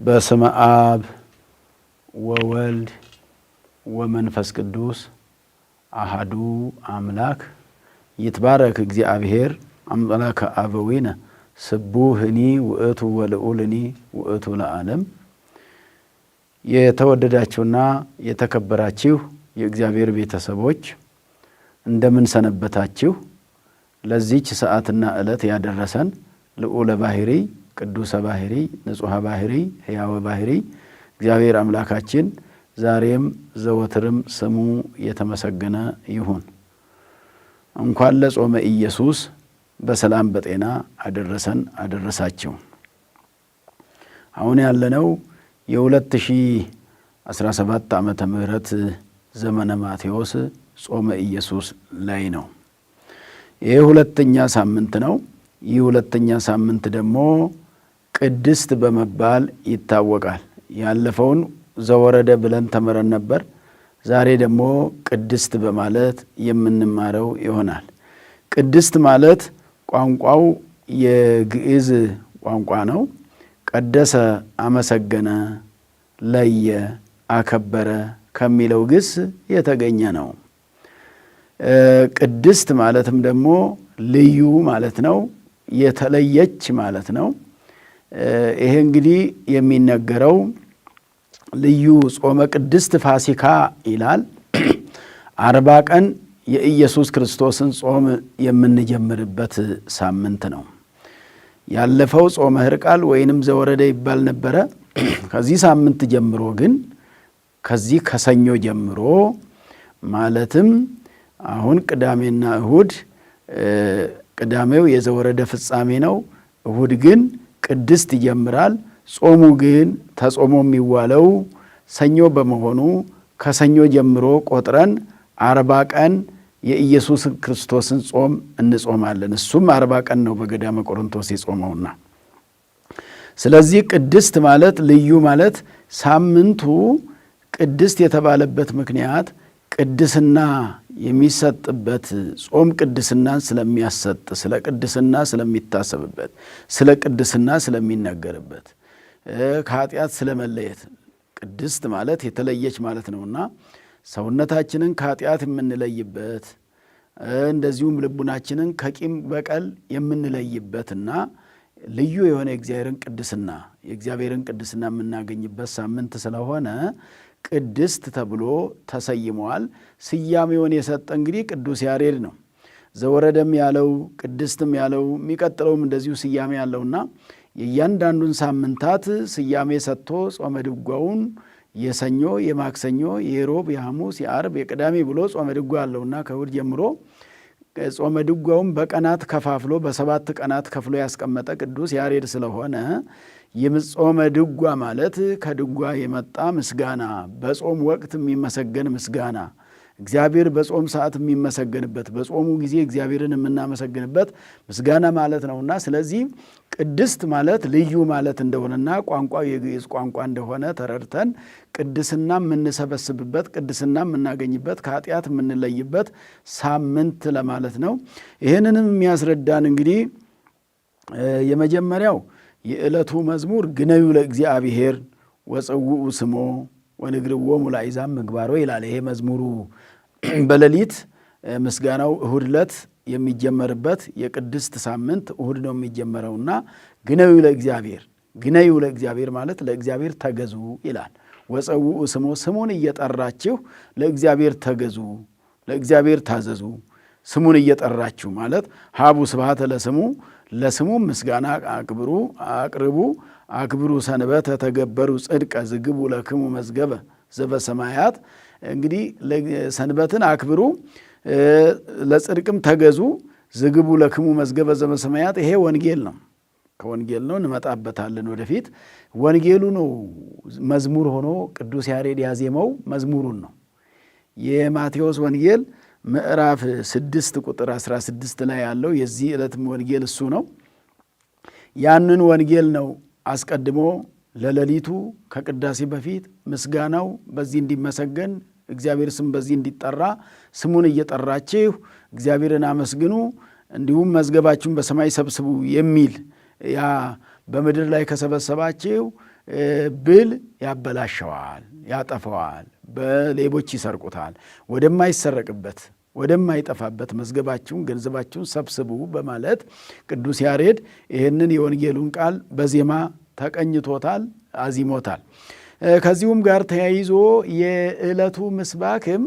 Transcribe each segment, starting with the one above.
በስመ አብ ወወልድ ወመንፈስ ቅዱስ አሐዱ አምላክ ይትባረክ እግዚአብሔር አምላከ አበዊነ ስቡህኒ ውእቱ ወልዑልኒ ውእቱ ለዓለም። የተወደዳችሁና የተከበራችሁ የእግዚአብሔር ቤተሰቦች እንደምን ሰነበታችሁ? ለዚች ሰዓትና ዕለት ያደረሰን ልዑለ ባሕሪ ቅዱሰ ባሕሪ ንጹሐ ባሕሪ ሕያወ ባሕሪ እግዚአብሔር አምላካችን ዛሬም ዘወትርም ስሙ የተመሰገነ ይሁን። እንኳን ለጾመ ኢየሱስ በሰላም በጤና አደረሰን አደረሳችሁ። አሁን ያለነው የ2017 ዓመተ ምህረት ዘመነ ማቴዎስ ጾመ ኢየሱስ ላይ ነው። ይህ ሁለተኛ ሳምንት ነው። ይህ ሁለተኛ ሳምንት ደግሞ ቅድስት በመባል ይታወቃል። ያለፈውን ዘወረደ ብለን ተምረን ነበር። ዛሬ ደግሞ ቅድስት በማለት የምንማረው ይሆናል። ቅድስት ማለት ቋንቋው የግዕዝ ቋንቋ ነው። ቀደሰ፣ አመሰገነ፣ ለየ፣ አከበረ ከሚለው ግስ የተገኘ ነው። ቅድስት ማለትም ደግሞ ልዩ ማለት ነው፣ የተለየች ማለት ነው። ይሄ እንግዲህ የሚነገረው ልዩ ጾመ ቅድስት ፋሲካ ይላል። 40 ቀን የኢየሱስ ክርስቶስን ጾም የምንጀምርበት ሳምንት ነው። ያለፈው ጾመ ሕርቃል ወይንም ዘወረደ ይባል ነበረ። ከዚህ ሳምንት ጀምሮ ግን ከዚህ ከሰኞ ጀምሮ ማለትም አሁን ቅዳሜና እሁድ፣ ቅዳሜው የዘወረደ ፍጻሜ ነው። እሁድ ግን ቅድስት ይጀምራል። ጾሙ ግን ተጾሞ የሚዋለው ሰኞ በመሆኑ ከሰኞ ጀምሮ ቆጥረን 40 ቀን የኢየሱስ ክርስቶስን ጾም እንጾማለን። እሱም 40 ቀን ነው በገዳመ ቆሮንቶስ የጾመውና። ስለዚህ ቅድስት ማለት ልዩ ማለት ሳምንቱ ቅድስት የተባለበት ምክንያት ቅድስና የሚሰጥበት ጾም ቅድስናን ስለሚያሰጥ፣ ስለ ቅድስና ስለሚታሰብበት፣ ስለ ቅድስና ስለሚነገርበት፣ ከኃጢአት ስለመለየት ቅድስት ማለት የተለየች ማለት ነውና ሰውነታችንን ከኃጢአት የምንለይበት እንደዚሁም ልቡናችንን ከቂም በቀል የምንለይበትና ልዩ የሆነ የእግዚአብሔርን ቅድስና የምናገኝበት ሳምንት ስለሆነ ቅድስት ተብሎ ተሰይመዋል። ስያሜውን የሰጠ እንግዲህ ቅዱስ ያሬድ ነው። ዘወረደም ያለው ቅድስትም ያለው የሚቀጥለውም እንደዚሁ ስያሜ ያለውና የእያንዳንዱን ሳምንታት ስያሜ ሰጥቶ ጾመ ድጓውን የሰኞ፣ የማክሰኞ፣ የሮብ፣ የሐሙስ፣ የአርብ፣ የቅዳሜ ብሎ ጾመ ድጓ አለውና ከእሑድ ጀምሮ ጾመ ድጓውን በቀናት ከፋፍሎ በ7 ቀናት ከፍሎ ያስቀመጠ ቅዱስ ያሬድ ስለሆነ የጾመ ድጓ ማለት ከድጓ የመጣ ምስጋና፣ በጾም ወቅት የሚመሰገን ምስጋና፣ እግዚአብሔር በጾም ሰዓት የሚመሰገንበት፣ በጾሙ ጊዜ እግዚአብሔርን የምናመሰግንበት ምስጋና ማለት ነውና ስለዚህ ቅድስት ማለት ልዩ ማለት እንደሆነና ቋንቋው የግዕዝ ቋንቋ እንደሆነ ተረድተን ቅድስና የምንሰበስብበት፣ ቅድስና የምናገኝበት፣ ከኃጢአት የምንለይበት ሳምንት ለማለት ነው። ይህንንም የሚያስረዳን እንግዲህ የመጀመሪያው የዕለቱ መዝሙር ግነዩ ለእግዚአብሔር ወፀውኡ ስሞ ወንግርዎሙ ለአሕዛብ ምግባሮ ይላል። ይሄ መዝሙሩ በሌሊት ምስጋናው እሁድ ዕለት የሚጀመርበት የቅድስት ሳምንት እሁድ ነው የሚጀመረውና ግነዩ ለእግዚአብሔር ማለት ለእግዚአብሔር ተገዙ ይላል። ወፀውኡ ስሞ ስሙን እየጠራችሁ ለእግዚአብሔር ተገዙ፣ ለእግዚአብሔር ታዘዙ። ስሙን እየጠራችሁ ማለት ሀቡ ስብሐተ ለስሙ ምስጋና አቅርቡ አክብሩ ሰንበተ ተገበሩ ጽድቀ ዝግቡ ለክሙ መዝገበ ዘበሰማያት። እንግዲህ ሰንበትን አክብሩ ለጽድቅም ተገዙ ዝግቡ ለክሙ መዝገበ ዘበሰማያት። ይሄ ወንጌል ነው፣ ከወንጌል ነው፣ እንመጣበታለን ወደፊት። ወንጌሉ ነው መዝሙር ሆኖ ቅዱስ ያሬድ ያዜመው መዝሙሩን ነው። የማቴዎስ ወንጌል ምዕራፍ 6 ቁጥር 16 ላይ ያለው የዚህ ዕለትም ወንጌል እሱ ነው። ያንን ወንጌል ነው አስቀድሞ ለሌሊቱ ከቅዳሴ በፊት ምስጋናው በዚህ እንዲመሰገን እግዚአብሔር ስም በዚህ እንዲጠራ ስሙን እየጠራችሁ እግዚአብሔርን አመስግኑ እንዲሁም መዝገባችሁን በሰማይ ሰብስቡ የሚል ያ በምድር ላይ ከሰበሰባችሁ ብል ያበላሸዋል፣ ያጠፈዋል፣ በሌቦች ይሰርቁታል፣ ወደማይሰረቅበት ወደማይጠፋበት መዝገባችሁን ገንዘባችሁን ሰብስቡ በማለት ቅዱስ ያሬድ ይህንን የወንጌሉን ቃል በዜማ ተቀኝቶታል፣ አዚሞታል። ከዚሁም ጋር ተያይዞ የዕለቱ ምስባክም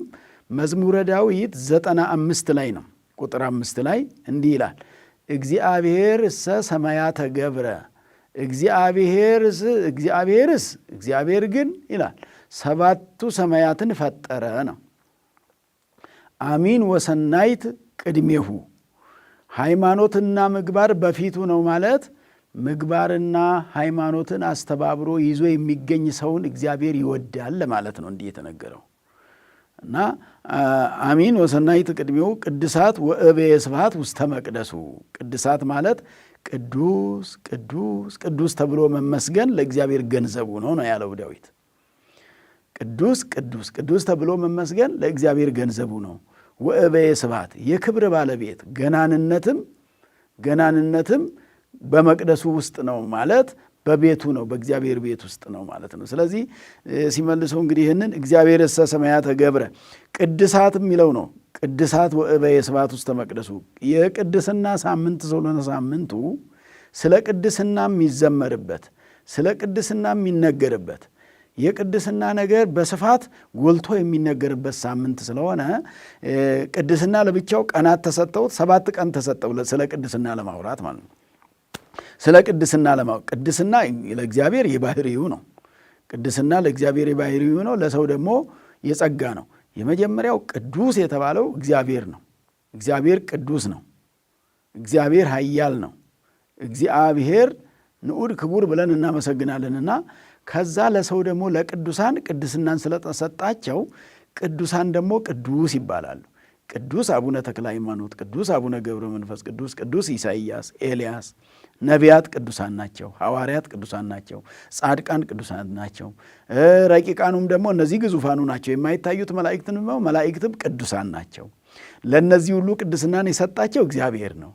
መዝሙረ ዳዊት 95 ላይ ነው። ቁጥር 5 ላይ እንዲህ ይላል፣ እግዚአብሔር እሰ ሰማያተ ገብረ፣ እግዚአብሔር ግን ይላል 7 ሰማያትን ፈጠረ ነው። አሚን ወሰናይት ቅድሜሁ፣ ሃይማኖትና ምግባር በፊቱ ነው ማለት ምግባርና ሃይማኖትን አስተባብሮ ይዞ የሚገኝ ሰውን እግዚአብሔር ይወዳል ለማለት ነው እንዲህ የተነገረው። እና አሚን ወሰናይት ቅድሜሁ ቅድሳት ወእበየ ስብሐት ውስተ መቅደሱ። ቅድሳት ማለት ቅዱስ ቅዱስ ቅዱስ ተብሎ መመስገን ለእግዚአብሔር ገንዘቡ ነው ነው ያለው ዳዊት። ቅዱስ ቅዱስ ቅዱስ ተብሎ መመስገን ለእግዚአብሔር ገንዘቡ ነው። ወእበየ ስብሐት የክብር ባለቤት ገናንነትም በመቅደሱ ውስጥ ነው ማለት በቤቱ ነው፣ በእግዚአብሔር ቤት ውስጥ ነው ማለት ነው። ስለዚህ ሲመልሰው እንግዲህ ይህንን እግዚአብሔር እሰ ሰማያተ ገብረ ቅድሳት የሚለው ነው። ቅድሳት ወእበየ ስብሐት ውስተ መቅደሱ የቅድስና ሳምንት ስለሆነ ሳምንቱ ስለ ቅድስና የሚዘመርበት፣ ስለ ቅድስና የሚነገርበት፣ የቅድስና ነገር በስፋት ጎልቶ የሚነገርበት ሳምንት ስለሆነ ቅድስና ለብቻው ቀናት ተሰጠውት 7 ቀን ተሰጠው ስለ ቅድስና ለማውራት ማለት ነው። ስለ ቅድስና ለማወቅ ቅድስና ለእግዚአብሔር የባህሪው ነው። ቅድስና ለእግዚአብሔር የባህሪው ነው። ለሰው ደግሞ የጸጋ ነው። የመጀመሪያው ቅዱስ የተባለው እግዚአብሔር ነው። እግዚአብሔር ቅዱስ ነው። እግዚአብሔር ኃያል ነው። እግዚአብሔር ንዑድ ክቡር ብለን እናመሰግናለንና ከዛ ለሰው ደግሞ ለቅዱሳን ቅድስናን ስለተሰጣቸው ቅዱሳን ደግሞ ቅዱስ ይባላሉ። ቅዱስ አቡነ ተክለ ሃይማኖት፣ ቅዱስ አቡነ ገብረ መንፈስ ቅዱስ፣ ቅዱስ ኢሳይያስ፣ ኤልያስ ነቢያት ቅዱሳን ናቸው። ሐዋርያት ቅዱሳን ናቸው። ጻድቃን ቅዱሳን ናቸው። ረቂቃኑም ደግሞ እነዚህ ግዙፋኑ ናቸው። የማይታዩት መላእክትም ቅዱሳን ናቸው። ለእነዚህ ሁሉ ቅድስናን የሰጣቸው እግዚአብሔር ነው።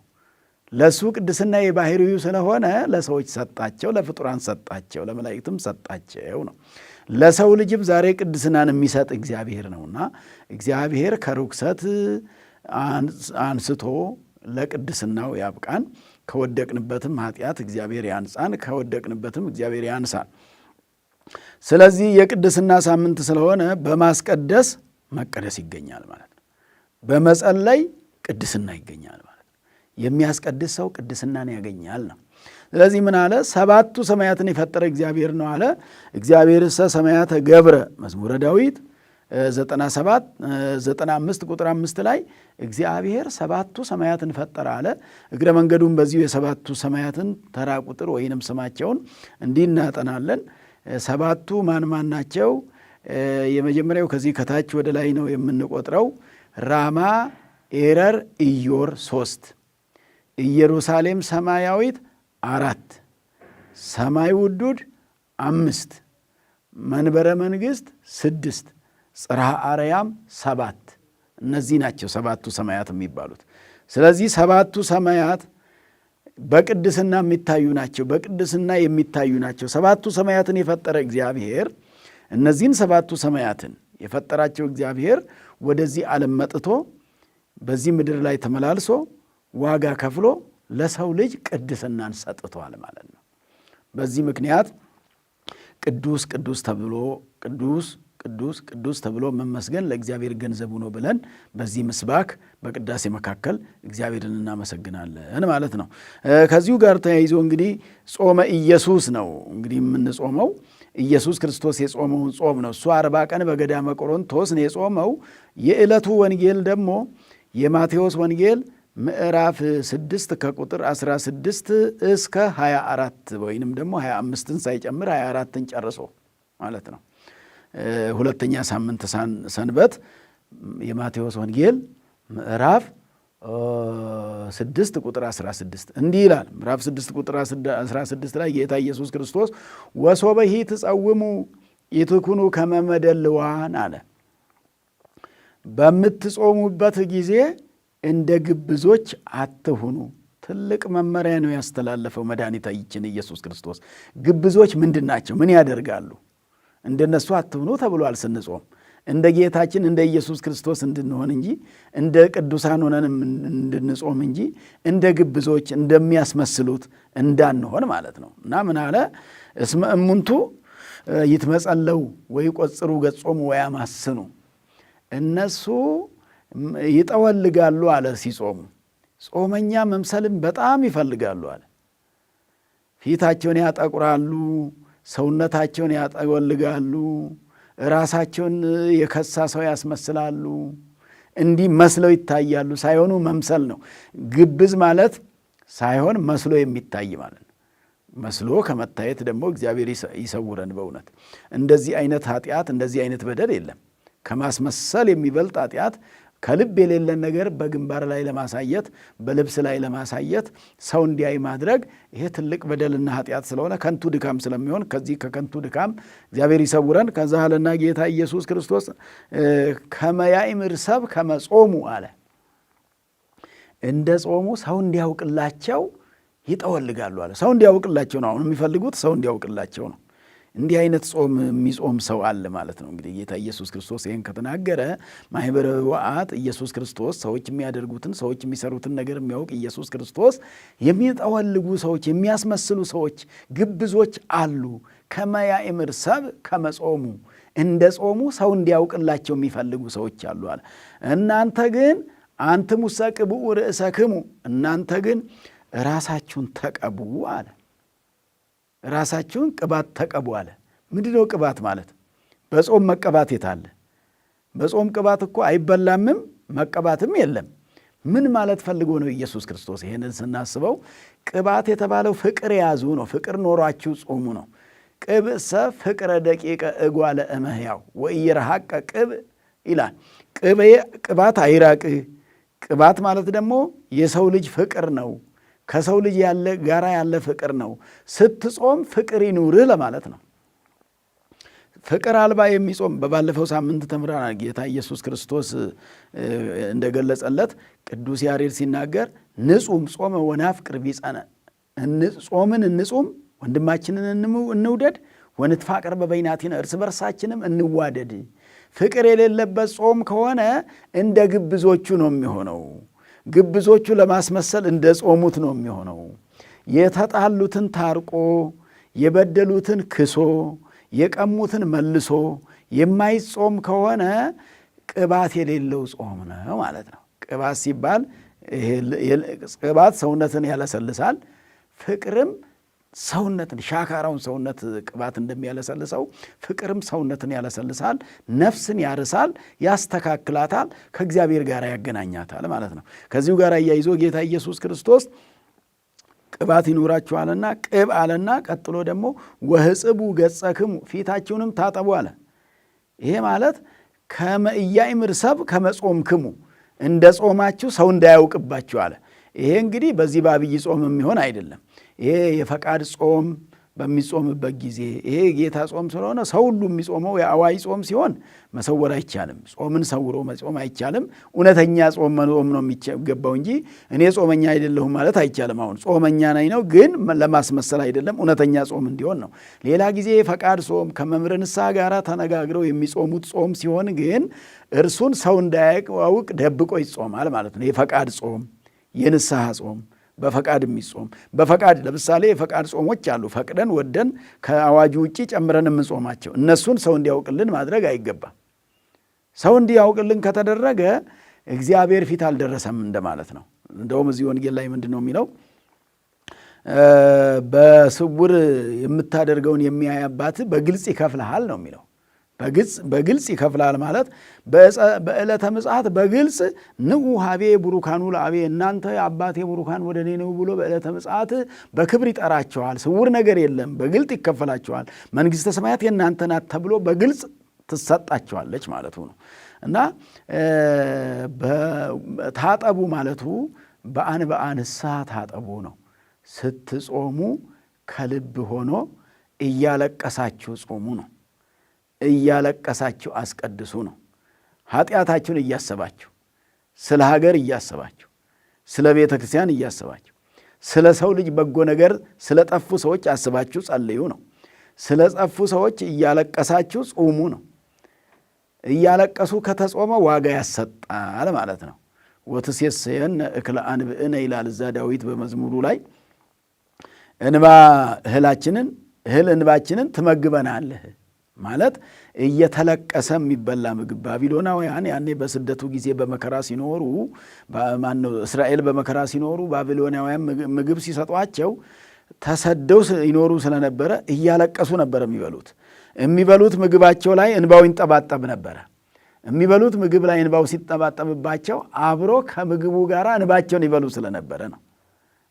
ለሱ ቅድስና የባህሪው ስለሆነ ለሰዎች ሰጣቸው፣ ለፍጡራን ሰጣቸው፣ ለመላእክትም ሰጣቸው ነው። ለሰው ልጅም ዛሬ ቅድስናን የሚሰጥ እግዚአብሔር ነውና እግዚአብሔር ከርኩሰት አንስቶ ለቅድስናው ያብቃን። ከወደቅንበትም ኃጢአት እግዚአብሔር ያንጻን፣ ከወደቅንበትም እግዚአብሔር ያንሳን። ስለዚህ የቅድስና ሳምንት ስለሆነ በማስቀደስ መቀደስ ይገኛል ማለት ነው። በመጸለይ ቅድስና ይገኛል ማለት ነው። የሚያስቀድስ ሰው ቅድስናን ያገኛል ነው። ስለዚህ ምን አለ? 7 ሰማያትን የፈጠረ እግዚአብሔር ነው አለ። እግዚአብሔር እሰ ሰማያተ ገብረ መዝሙረ ዳዊት 95 ቁጥር 5 ላይ እግዚአብሔር 7 ሰማያትን ፈጠረ አለ። እግረ መንገዱን በዚሁ የ7 ሰማያትን ተራ ቁጥር ወይንም ስማቸውን እንዲህ እናጠናለን። 7ቱ ማን ማን ናቸው? የመጀመሪያው ከዚህ ከታች ወደ ላይ ነው የምንቆጥረው። ራማ፣ ኤረር፣ ኢዮር 3፣ ኢየሩሳሌም ሰማያዊት 4፣ ሰማይ ውዱድ 5፣ መንበረ መንግሥት 6፣ ጽርሐ አርያም 7። እነዚህ ናቸው 7ቱ ሰማያት የሚባሉት። ስለዚህ 7ቱ ሰማያት በቅድስና የሚታዩ ናቸው። በቅድስና የሚታዩ ናቸው። 7ቱ ሰማያትን የፈጠረ እግዚአብሔር እነዚህን 7ቱ ሰማያትን የፈጠራቸው እግዚአብሔር ወደዚህ ዓለም መጥቶ በዚህ ምድር ላይ ተመላልሶ ዋጋ ከፍሎ ለሰው ልጅ ቅድስናን ሰጥቷል ማለት ነው። በዚህ ምክንያት ቅዱስ ቅዱስ ተብሎ ቅዱስ ቅዱስ ቅዱስ ተብሎ መመስገን ለእግዚአብሔር ገንዘቡ ነው ብለን በዚህ ምስባክ በቅዳሴ መካከል እግዚአብሔርን እናመሰግናለን ማለት ነው። ከዚሁ ጋር ተያይዞ እንግዲህ ጾመ ኢየሱስ ነው እንግዲህ የምንጾመው። ኢየሱስ ክርስቶስ የጾመውን ጾም ነው። እሱ 40 ቀን በገዳመ ቆሮንቶስ ነው የጾመው። የዕለቱ ወንጌል ደግሞ የማቴዎስ ወንጌል ምዕራፍ 6 ከቁጥር 16 እስከ 24 ወይንም ደግሞ 25ን ሳይጨምር 24ን ጨርሶ ማለት ነው። ሁለተኛ ሳምንት ሰንበት የማቴዎስ ወንጌል ምዕራፍ 6 ቁጥር 16 እንዲህ ይላል። ምዕራፍ 6 ቁጥር 16 ላይ ጌታ ኢየሱስ ክርስቶስ ወሶበሂ ትጸውሙ ኢትኩኑ ከመ መደልዋን አለ። በምትጾሙበት ጊዜ እንደ ግብዞች አትሁኑ፣ ትልቅ መመሪያ ነው ያስተላለፈው መድኃኒታችን ኢየሱስ ክርስቶስ። ግብዞች ምንድን ናቸው? ምን ያደርጋሉ? እንደነሱ አትሁኑ ተብሏል ስንጾም። እንደ ጌታችን እንደ ኢየሱስ ክርስቶስ እንድንሆን እንጂ እንደ ቅዱሳን ሆነን እንድንጾም እንጂ እንደ ግብዞች እንደሚያስመስሉት እንዳንሆን ማለት ነው። እና ምን አለ? እስመ እሙንቱ ይትመጸለው ወይ ቆጽሩ ገጾሙ ወያማስኑ፣ እነሱ ይጠወልጋሉ አለ ሲጾሙ። ጾመኛ መምሰልም በጣም ይፈልጋሉ አለ። ፊታቸውን ያጠቁራሉ፣ ሰውነታቸውን ያጠወልጋሉ፣ ራሳቸውን የከሳ ሰው ያስመስላሉ። እንዲህ መስለው ይታያሉ። ሳይሆኑ መምሰል ነው። ግብዝ ማለት ሳይሆን መስሎ የሚታይ ማለት ነው። መስሎ ከመታየት ደግሞ እግዚአብሔር ይሰውረን። በእውነት እንደዚህ አይነት ኃጢአት፣ እንደዚህ አይነት በደል የለም። ከማስመሰል የሚበልጥ ኃጢአት፣ ከልብ የሌለን ነገር በግንባር ላይ ለማሳየት፣ በልብስ ላይ ለማሳየት፣ ሰው እንዲያይ ማድረግ፣ ይሄ ትልቅ በደልና ኃጢአት ስለሆነ ከንቱ ድካም ስለሚሆን ከዚህ ከከንቱ ድካም እግዚአብሔር ይሰውረን። ከዛ አለና ጌታ ኢየሱስ ክርስቶስ ከመያእምር ሰብእ ከመ ጾሙ አለ። እንደ ጾሙ ሰው እንዲያውቅላቸው ይጠወልጋሉ አለ። ሰው እንዲያውቅላቸው ነው አሁን የሚፈልጉት፣ ሰው እንዲያውቅላቸው ነው። እንዲህ አይነት ጾም የሚጾም ሰው አለ ማለት ነው። እንግዲህ ጌታ ኢየሱስ ክርስቶስ ይህን ከተናገረ ማኅበረ ሕቡዓት ኢየሱስ ክርስቶስ ሰዎች የሚያደርጉትን ሰዎች የሚሰሩትን ነገር የሚያውቅ ኢየሱስ ክርስቶስ የሚጠወልጉ ሰዎች፣ የሚያስመስሉ ሰዎች፣ ግብዞች አሉ። ከመያእምር ሰብእ ከመ ጾሙ፣ እንደ ጾሙ ሰው እንዲያውቅላቸው የሚፈልጉ ሰዎች አሉ አለ። እናንተ ግን አንትሙሰ ቅብኡ ርእሰክሙ፣ እናንተ ግን ራሳችሁን ተቀቡ አለ። ራሳችሁን ቅባት ተቀቡ አለ። ምንድነው ቅባት ማለት? በጾም መቀባት የታለ? በጾም ቅባት እኮ አይበላምም መቀባትም የለም። ምን ማለት ፈልጎ ነው ኢየሱስ ክርስቶስ? ይሄንን ስናስበው ቅባት የተባለው ፍቅር ያዙ ነው። ፍቅር ኖሯችሁ ጾሙ ነው። ቅብእሰ ፍቅረ ደቂቀ እጓለ እመሕያው ወኢይርሐቀ ቅብእ ይላል። ቅባት አይራቅ። ቅባት ማለት ደግሞ የሰው ልጅ ፍቅር ነው። ከሰው ልጅ ጋራ ያለ ፍቅር ነው። ስትጾም ፍቅር ይኑርህ ለማለት ነው። ፍቅር አልባ የሚጾም በባለፈው ሳምንት ተምረናል። ጌታ ኢየሱስ ክርስቶስ እንደገለጸለት ቅዱስ ያሬድ ሲናገር ንጹም ጾመ ወናፍቅር ቢጸነ፣ ጾምን እንጹም ወንድማችንን እንውደድ፣ ወንትፋቅር በበይናቲነ እርስ በርሳችንም እንዋደድ። ፍቅር የሌለበት ጾም ከሆነ እንደ ግብዞቹ ነው የሚሆነው። ግብዞቹ ለማስመሰል እንደ ጾሙት ነው የሚሆነው። የተጣሉትን ታርቆ፣ የበደሉትን ክሶ፣ የቀሙትን መልሶ የማይጾም ከሆነ ቅባት የሌለው ጾም ነው ማለት ነው። ቅባት ሲባል ቅባት ሰውነትን ያለሰልሳል። ፍቅርም ሰውነትን፣ ሻካራውን ሰውነት ቅባት እንደሚያለሰልሰው ፍቅርም ሰውነትን ያለሰልሳል፣ ነፍስን ያርሳል፣ ያስተካክላታል፣ ከእግዚአብሔር ጋር ያገናኛታል ማለት ነው። ከዚሁ ጋር አያይዞ ጌታ ኢየሱስ ክርስቶስ ቅባት ይኑራችኋልና ቅብ አለና ቀጥሎ ደግሞ ወሕጽቡ ገጸክሙ፣ ፊታችሁንም ታጠቡ አለ። ይሄ ማለት ከመ ኢያእምር ሰብእ ከመ ጾምክሙ፣ እንደ ጾማችሁ ሰው እንዳያውቅባችሁ አለ። ይሄ እንግዲህ በዚህ በአብይ ጾም የሚሆን አይደለም። ይሄ የፈቃድ ጾም በሚጾምበት ጊዜ ይሄ ጌታ ጾም ስለሆነ ሰው ሁሉ የሚጾመው የአዋይ ጾም ሲሆን መሰወር አይቻልም። ጾምን ሰውሮ መጾም አይቻልም። እውነተኛ ጾም መጾም ነው የሚገባው እንጂ እኔ ጾመኛ አይደለሁም ማለት አይቻልም። አሁን ጾመኛ ነኝ ነው፣ ግን ለማስመሰል አይደለም፣ እውነተኛ ጾም እንዲሆን ነው። ሌላ ጊዜ የፈቃድ ጾም ከመምህረ ንስሐ ጋር ተነጋግረው የሚጾሙት ጾም ሲሆን ግን እርሱን ሰው እንዳያውቅ ደብቆ ይጾማል ማለት ነው። የፈቃድ ጾም፣ የንስሐ ጾም በፈቃድ የሚጾም በፈቃድ ለምሳሌ የፈቃድ ጾሞች አሉ። ፈቅደን ወደን ከአዋጁ ውጪ ጨምረን የምንጾማቸው እነሱን ሰው እንዲያውቅልን ማድረግ አይገባም። ሰው እንዲያውቅልን ከተደረገ እግዚአብሔር ፊት አልደረሰም እንደማለት ነው። እንደውም እዚህ ወንጌል ላይ ምንድን ነው የሚለው? በስውር የምታደርገውን የሚያይ አባትህ በግልጽ ይከፍልሃል ነው የሚለው። በግልጽ ይከፍላል ማለት በዕለተ ምጽአት በግልጽ ንዑ ሀቤ ቡሩካኑ ለአቤ፣ እናንተ የአባቴ ቡሩካን ወደ እኔ ነው ብሎ በዕለተ ምጽአት በክብር ይጠራቸዋል። ስውር ነገር የለም፣ በግልጥ ይከፈላቸዋል። መንግሥተ ሰማያት የእናንተ ናት ተብሎ በግልጽ ትሰጣቸዋለች ማለቱ ነው። እና ታጠቡ ማለቱ በአንብአ ንስሐ ታጠቡ ነው። ስትጾሙ ከልብ ሆኖ እያለቀሳችሁ ጾሙ ነው። እያለቀሳችሁ አስቀድሱ ነው። ኃጢአታችሁን እያሰባችሁ፣ ስለ ሀገር እያሰባችሁ፣ ስለ ቤተ ክርስቲያን እያሰባችሁ፣ ስለ ሰው ልጅ በጎ ነገር ስለ ጠፉ ሰዎች አስባችሁ ጸልዩ ነው። ስለ ጠፉ ሰዎች እያለቀሳችሁ ጾሙ ነው። እያለቀሱ ከተጾመ ዋጋ ያሰጣል ማለት ነው። ወትሴሰየነ እክለ አንብዕነ ይላል እዛ ዳዊት በመዝሙሩ ላይ እንባ እህል እንባችንን ትመግበናለህ ማለት እየተለቀሰ የሚበላ ምግብ። ባቢሎናውያን ያኔ በስደቱ ጊዜ በመከራ ሲኖሩ እስራኤል በመከራ ሲኖሩ ባቢሎናውያን ምግብ ሲሰጧቸው ተሰደው ይኖሩ ስለነበረ እያለቀሱ ነበር የሚበሉት ምግባቸው ላይ እንባው ይንጠባጠብ ነበረ። የሚበሉት ምግብ ላይ እንባው ሲጠባጠብባቸው አብሮ ከምግቡ ጋር እንባቸውን ይበሉ ስለነበረ ነው፣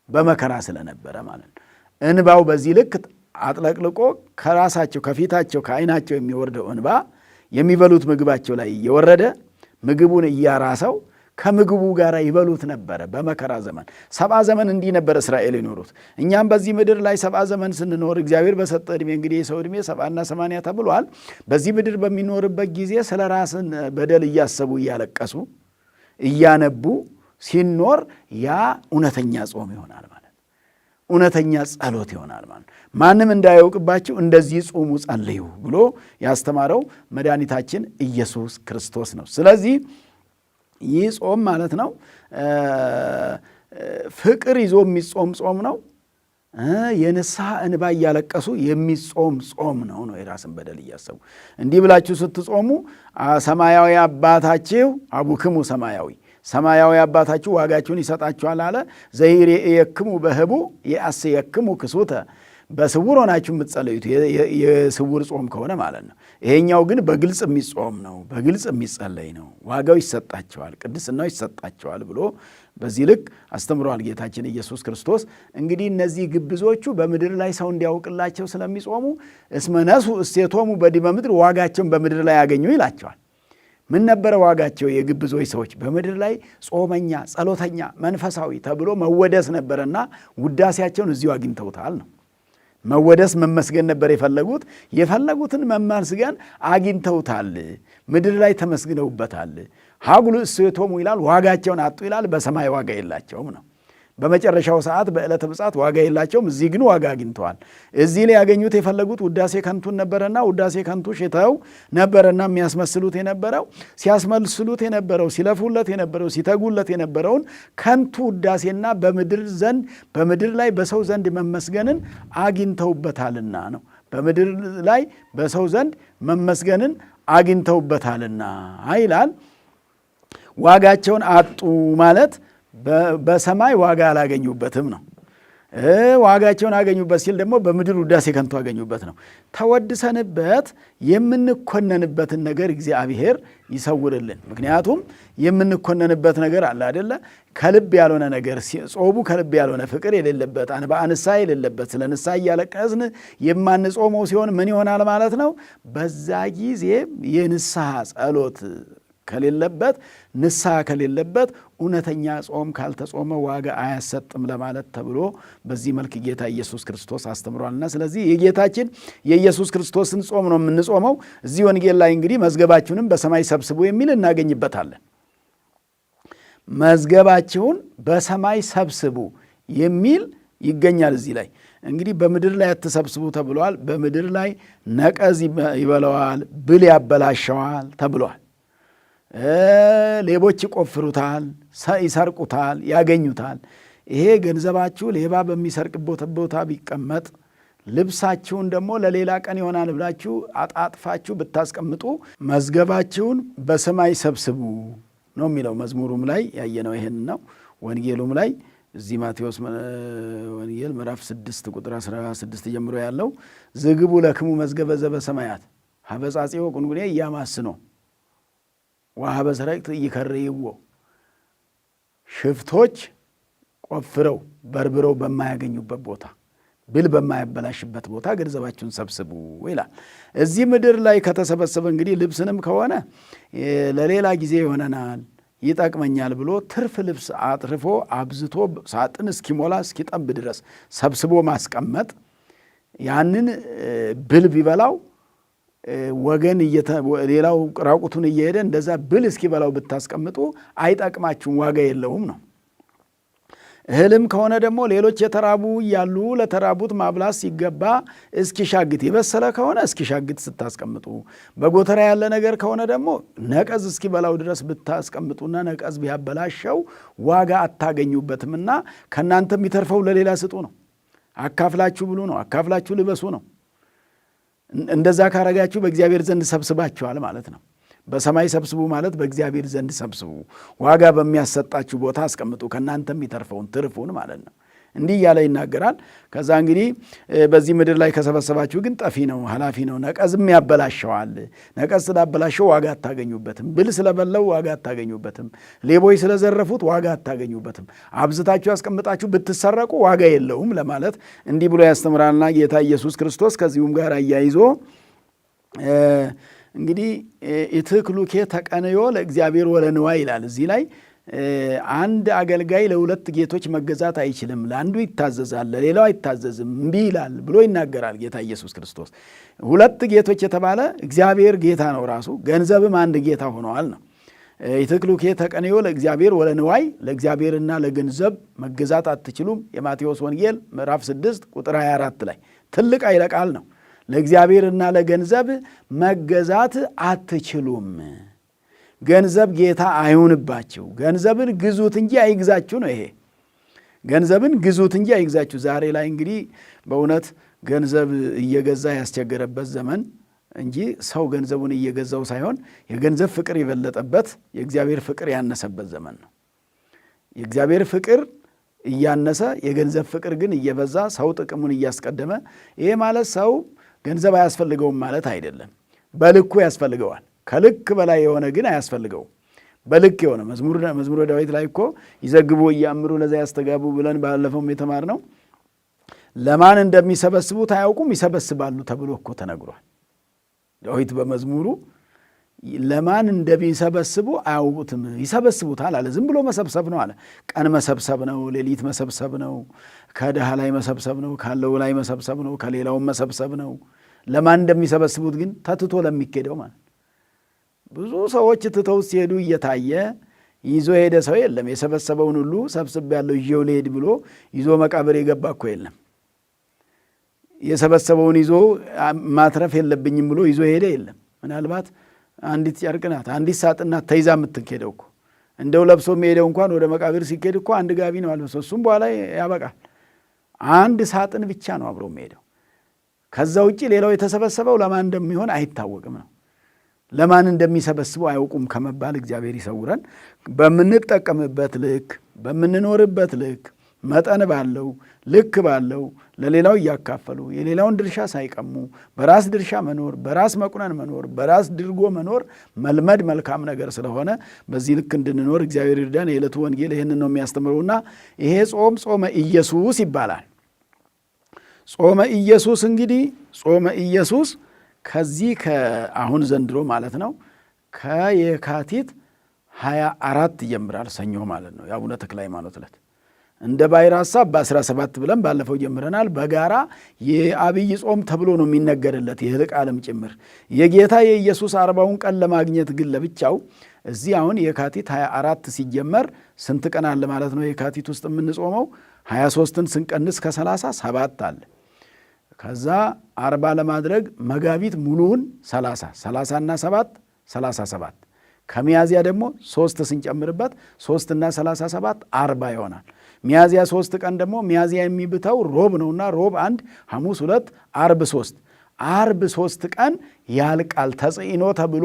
በመከራ ስለነበረ ማለት ነው። እንባው በዚህ ልክ አጥለቅልቆ ከራሳቸው ከፊታቸው ከዓይናቸው የሚወርደው እንባ የሚበሉት ምግባቸው ላይ እየወረደ ምግቡን እያራሰው ከምግቡ ጋር ይበሉት ነበረ በመከራ ዘመን። 70 ዘመን እንዲህ ነበር እስራኤል የኖሩት። እኛም በዚህ ምድር ላይ 70 ዘመን ስንኖር እግዚአብሔር በሰጠ ዕድሜ እንግዲህ የሰው ዕድሜ 70 እና 80 ተብሏል። በዚህ ምድር በሚኖርበት ጊዜ ስለ ራስን በደል እያሰቡ እያለቀሱ እያነቡ ሲኖር ያ እውነተኛ ጾም ይሆናል ማለት ነው። እውነተኛ ጸሎት ይሆናል ማለት ነው። ማንም እንዳያውቅባችሁ እንደዚህ ጾሙ ጸልዩ ብሎ ያስተማረው መድኃኒታችን ኢየሱስ ክርስቶስ ነው። ስለዚህ ይህ ጾም ማለት ነው ፍቅር ይዞ የሚጾም ጾም ነው። የንስሐ እንባ እያለቀሱ የሚጾም ጾም ነው። የራስን በደል እያሰቡ እንዲህ ብላችሁ ስትጾሙ ሰማያዊ አባታችሁ አቡክሙ ሰማያዊ አባታችሁ ዋጋችሁን ይሰጣችኋል አለ። ዘይሬእየክሙ በህቡ የአስየክሙ ክሱተ በስውር ሆናችሁ የምትጸለዩት የስውር ጾም ከሆነ ማለት ነው። ይሄኛው ግን በግልጽ የሚጾም ነው፣ በግልጽ የሚጸለይ ነው። ዋጋው ይሰጣቸዋል፣ ቅድስናው ይሰጣቸዋል ብሎ በዚህ ልክ አስተምሯል ጌታችን ኢየሱስ ክርስቶስ። እንግዲህ እነዚህ ግብዞቹ በምድር ላይ ሰው እንዲያውቅላቸው ስለሚጾሙ እስመ ነሱ እሴቶሙ በዲበ ምድር ዋጋቸውን በምድር ላይ ያገኙ ይላቸዋል። ምን ነበረ ዋጋቸው? የግብዞች ሰዎች በምድር ላይ ጾመኛ፣ ጸሎተኛ፣ መንፈሳዊ ተብሎ መወደስ ነበረና ውዳሴያቸውን እዚሁ አግኝተውታል ነው። መወደስ መመስገን ነበር የፈለጉትን መመስገን አግኝተውታል። ምድር ላይ ተመስግነውበታል። ሀጉሉ እሴቶሙ ይላል ዋጋቸውን አጡ ይላል። በሰማይ ዋጋ የላቸውም ነው። በመጨረሻው ሰዓት በዕለተ ምጽአት ዋጋ የላቸውም። እዚህ ግን ዋጋ አግኝተዋል። እዚህ ላይ ያገኙት የፈለጉት ውዳሴ ከንቱን ነበረና ውዳሴ ከንቱ ሽተው ነበረና የሚያስመስሉት የነበረው ሲያስመስሉት የነበረው ሲለፉለት የነበረው ሲተጉለት የነበረውን ከንቱ ውዳሴና በምድር ላይ በሰው ዘንድ መመስገንን አግኝተውበታልና ነው። በምድር ላይ በሰው ዘንድ መመስገንን አግኝተውበታልና ይላል። ዋጋቸውን አጡ ማለት በሰማይ ዋጋ አላገኙበትም ነው። ዋጋቸውን አገኙበት ሲል ደግሞ በምድር ውዳሴ ከንቱ አገኙበት ነው። ተወድሰንበት የምንኮነንበትን ነገር እግዚአብሔር ይሰውርልን። ምክንያቱም የምንኮነንበት ነገር አለ አይደለ? ከልብ ያልሆነ ነገር ጾሙ ከልብ ያልሆነ ፍቅር የሌለበት አንባ ንስሐ የሌለበት ስለ ንስሐ እያለቀስን የማንጾመው ሲሆን ምን ይሆናል ማለት ነው? በዛ ጊዜ የንስሐ ጸሎት ከሌለበት ንስሐ ከሌለበት እውነተኛ ጾም ካልተጾመ ዋጋ አያሰጥም ለማለት ተብሎ በዚህ መልክ ጌታ ኢየሱስ ክርስቶስ አስተምሯልና ስለዚህ የጌታችን የኢየሱስ ክርስቶስን ጾም ነው የምንጾመው። እዚህ ወንጌል ላይ እንግዲህ መዝገባችሁንም በሰማይ ሰብስቡ የሚል እናገኝበታለን። መዝገባችሁን በሰማይ ሰብስቡ የሚል ይገኛል። እዚህ ላይ እንግዲህ በምድር ላይ አትሰብስቡ ተብሏል። በምድር ላይ ነቀዝ ይበላዋል፣ ብል ያበላሸዋል ተብሏል። ሌቦች ይቆፍሩታል፣ ይሰርቁታል፣ ያገኙታል። ይሄ ገንዘባችሁ ሌባ በሚሰርቅበት ቦታ ቢቀመጥ ልብሳችሁን ደግሞ ለሌላ ቀን ይሆናል ብላችሁ አጣጥፋችሁ ብታስቀምጡ መዝገባችሁን በሰማይ ሰብስቡ ነው የሚለው። መዝሙሩም ላይ ያየነው ይሄን ነው። ወንጌሉም ላይ እዚህ ማቴዎስ ወንጌል ምዕራፍ 6 ቁጥር 16 ጀምሮ ያለው ዝግቡ ለክሙ መዝገበ ዘበሰማያት ሀበጻጼው ቁንጉኔ እያማስኖ ወሀበ ሰረቅት ይከርይዎ ሽፍቶች ቆፍረው በርብረው በማያገኙበት ቦታ ብል በማያበላሽበት ቦታ ገንዘባችሁን ሰብስቡ ይላል። እዚህ ምድር ላይ ከተሰበሰበ እንግዲህ ልብስንም ከሆነ ለሌላ ጊዜ ይሆነናል ይጠቅመኛል ብሎ ትርፍ ልብስ አጥርፎ አብዝቶ ሳጥን እስኪሞላ እስኪጠብ ድረስ ሰብስቦ ማስቀመጥ ያንን ብል ቢበላው ወገን ሌላው ራቁቱን እየሄደ እንደዛ ብል እስኪበላው ብታስቀምጡ አይጠቅማችሁም፣ ዋጋ የለውም ነው። እህልም ከሆነ ደግሞ ሌሎች የተራቡ እያሉ ለተራቡት ማብላት ሲገባ እስኪሻግት፣ የበሰለ ከሆነ እስኪሻግት ስታስቀምጡ፣ በጎተራ ያለ ነገር ከሆነ ደግሞ ነቀዝ እስኪበላው ድረስ ብታስቀምጡና ነቀዝ ቢያበላሸው ዋጋ አታገኙበትምና ከእናንተ የሚተርፈው ለሌላ ስጡ ነው። አካፍላችሁ ብሉ ነው። አካፍላችሁ ልበሱ ነው። እንደዛ ካረጋችሁ በእግዚአብሔር ዘንድ ሰብስባችኋል ማለት ነው። በሰማይ ሰብስቡ ማለት በእግዚአብሔር ዘንድ ሰብስቡ፣ ዋጋ በሚያሰጣችሁ ቦታ አስቀምጡ፣ ከእናንተ የሚተርፈውን ትርፉን ማለት ነው። እንዲህ እያለ ይናገራል። ከዛ እንግዲህ በዚህ ምድር ላይ ከሰበሰባችሁ ግን ጠፊ ነው፣ ኃላፊ ነው፣ ነቀዝም ያበላሸዋል። ነቀዝ ስላበላሸው ዋጋ አታገኙበትም። ብል ስለበለው ዋጋ አታገኙበትም። ሌቦች ስለዘረፉት ዋጋ አታገኙበትም። አብዝታችሁ ያስቀምጣችሁ ብትሰረቁ ዋጋ የለውም ለማለት እንዲህ ብሎ ያስተምራልና ጌታ ኢየሱስ ክርስቶስ ከዚሁም ጋር አያይዞ እንግዲህ ኢትክሉኬ ተቀንዮ ለእግዚአብሔር ወለንዋይ ይላል። እዚህ ላይ አንድ አገልጋይ ለሁለት ጌቶች መገዛት አይችልም። ለአንዱ ይታዘዛል፣ ለሌላው አይታዘዝም፣ እምቢ ይላል ብሎ ይናገራል ጌታ ኢየሱስ ክርስቶስ። ሁለት ጌቶች የተባለ እግዚአብሔር ጌታ ነው ራሱ፣ ገንዘብም አንድ ጌታ ሆነዋል ነው። ኢትክሉኬ ተቀንዮ ለእግዚአብሔር ወለንዋይ፣ ለእግዚአብሔርና ለገንዘብ መገዛት አትችሉም። የማቴዎስ ወንጌል ምዕራፍ 6 ቁጥር 24 ላይ ትልቅ ኃይለ ቃል ነው። ለእግዚአብሔርና ለገንዘብ መገዛት አትችሉም። ገንዘብ ጌታ አይሁንባችሁ። ገንዘብን ግዙት እንጂ አይግዛችሁ ነው። ይሄ ገንዘብን ግዙት እንጂ አይግዛችሁ። ዛሬ ላይ እንግዲህ በእውነት ገንዘብ እየገዛ ያስቸገረበት ዘመን እንጂ ሰው ገንዘቡን እየገዛው ሳይሆን የገንዘብ ፍቅር የበለጠበት የእግዚአብሔር ፍቅር ያነሰበት ዘመን ነው። የእግዚአብሔር ፍቅር እያነሰ የገንዘብ ፍቅር ግን እየበዛ ሰው ጥቅሙን እያስቀደመ፣ ይሄ ማለት ሰው ገንዘብ አያስፈልገውም ማለት አይደለም። በልኩ ያስፈልገዋል። ከልክ በላይ የሆነ ግን አያስፈልገውም። በልክ የሆነ መዝሙረ ዳዊት ላይ እኮ ይዘግቡ እያምሩ ለዛ ያስተጋቡ ብለን ባለፈውም የተማርነው ለማን እንደሚሰበስቡት አያውቁም ይሰበስባሉ ተብሎ እኮ ተነግሯል። ዳዊት በመዝሙሩ ለማን እንደሚሰበስቡ አያውቁትም ይሰበስቡታል አለ። ዝም ብሎ መሰብሰብ ነው አለ። ቀን መሰብሰብ ነው፣ ሌሊት መሰብሰብ ነው፣ ከድሃ ላይ መሰብሰብ ነው፣ ካለው ላይ መሰብሰብ ነው፣ ከሌላውም መሰብሰብ ነው። ለማን እንደሚሰበስቡት ግን ተትቶ ለሚኬደው ማለት ብዙ ሰዎች ትተው ሲሄዱ እየታየ ይዞ ሄደ ሰው የለም። የሰበሰበውን ሁሉ ሰብስብ ያለው ይዤው ልሄድ ብሎ ይዞ መቃብር የገባ እኮ የለም። የሰበሰበውን ይዞ ማትረፍ የለብኝም ብሎ ይዞ ሄደ የለም። ምናልባት አንዲት ጨርቅ ናት፣ አንዲት ሳጥን ናት ተይዛ የምትኬደው እኮ። እንደው ለብሶ የሚሄደው እንኳን ወደ መቃብር ሲኬድ እኮ አንድ ጋቢ ነው አልብሶ፣ እሱም በኋላ ያበቃል። አንድ ሳጥን ብቻ ነው አብሮ የሚሄደው። ከዛ ውጭ ሌላው የተሰበሰበው ለማን እንደሚሆን አይታወቅም ነው። ለማን እንደሚሰበስቡ አያውቁም ከመባል እግዚአብሔር ይሰውረን። በምንጠቀምበት ልክ፣ በምንኖርበት ልክ፣ መጠን ባለው ልክ ባለው ለሌላው እያካፈሉ የሌላውን ድርሻ ሳይቀሙ በራስ ድርሻ መኖር፣ በራስ መቁነን መኖር፣ በራስ ድርጎ መኖር መልመድ መልካም ነገር ስለሆነ በዚህ ልክ እንድንኖር እግዚአብሔር ይርዳን። የዕለቱ ወንጌል ይህንን ነው የሚያስተምረውና ይሄ ጾም ጾመ ኢየሱስ ይባላል። ጾመ ኢየሱስ እንግዲህ ጾመ ኢየሱስ ከዚህ አሁን ዘንድሮ ማለት ነው ከየካቲት 24 ይጀምራል። ሰኞ ማለት ነው የአቡነ ተክለ ሃይማኖት ዕለት። እንደ ባሕር ሐሳብ በ17 ብለን ባለፈው ጀምረናል። በጋራ የአብይ ጾም ተብሎ ነው የሚነገርለት የህልቅ ዓለም ጭምር። የጌታ የኢየሱስ 40ውን ቀን ለማግኘት ግን ለብቻው እዚህ አሁን የካቲት 24 ሲጀመር ስንት ቀን አለ ማለት ነው? የካቲት ውስጥ የምንጾመው 23ን ስንቀንስ ከ30 7 አለ። ከዛ 40 ለማድረግ መጋቢት ሙሉውን 30 እና 7 37 ከሚያዝያ ደግሞ 3 ስንጨምርበት 3 እና 37 40 ይሆናል። ሚያዝያ 3 ቀን ደግሞ ሚያዝያ የሚብተው ሮብ ነውና ሮብ 1 ሐሙስ 2 ዓርብ 3 ዓርብ 3 ቀን ያልቃል። ተጽዕኖ ተብሎ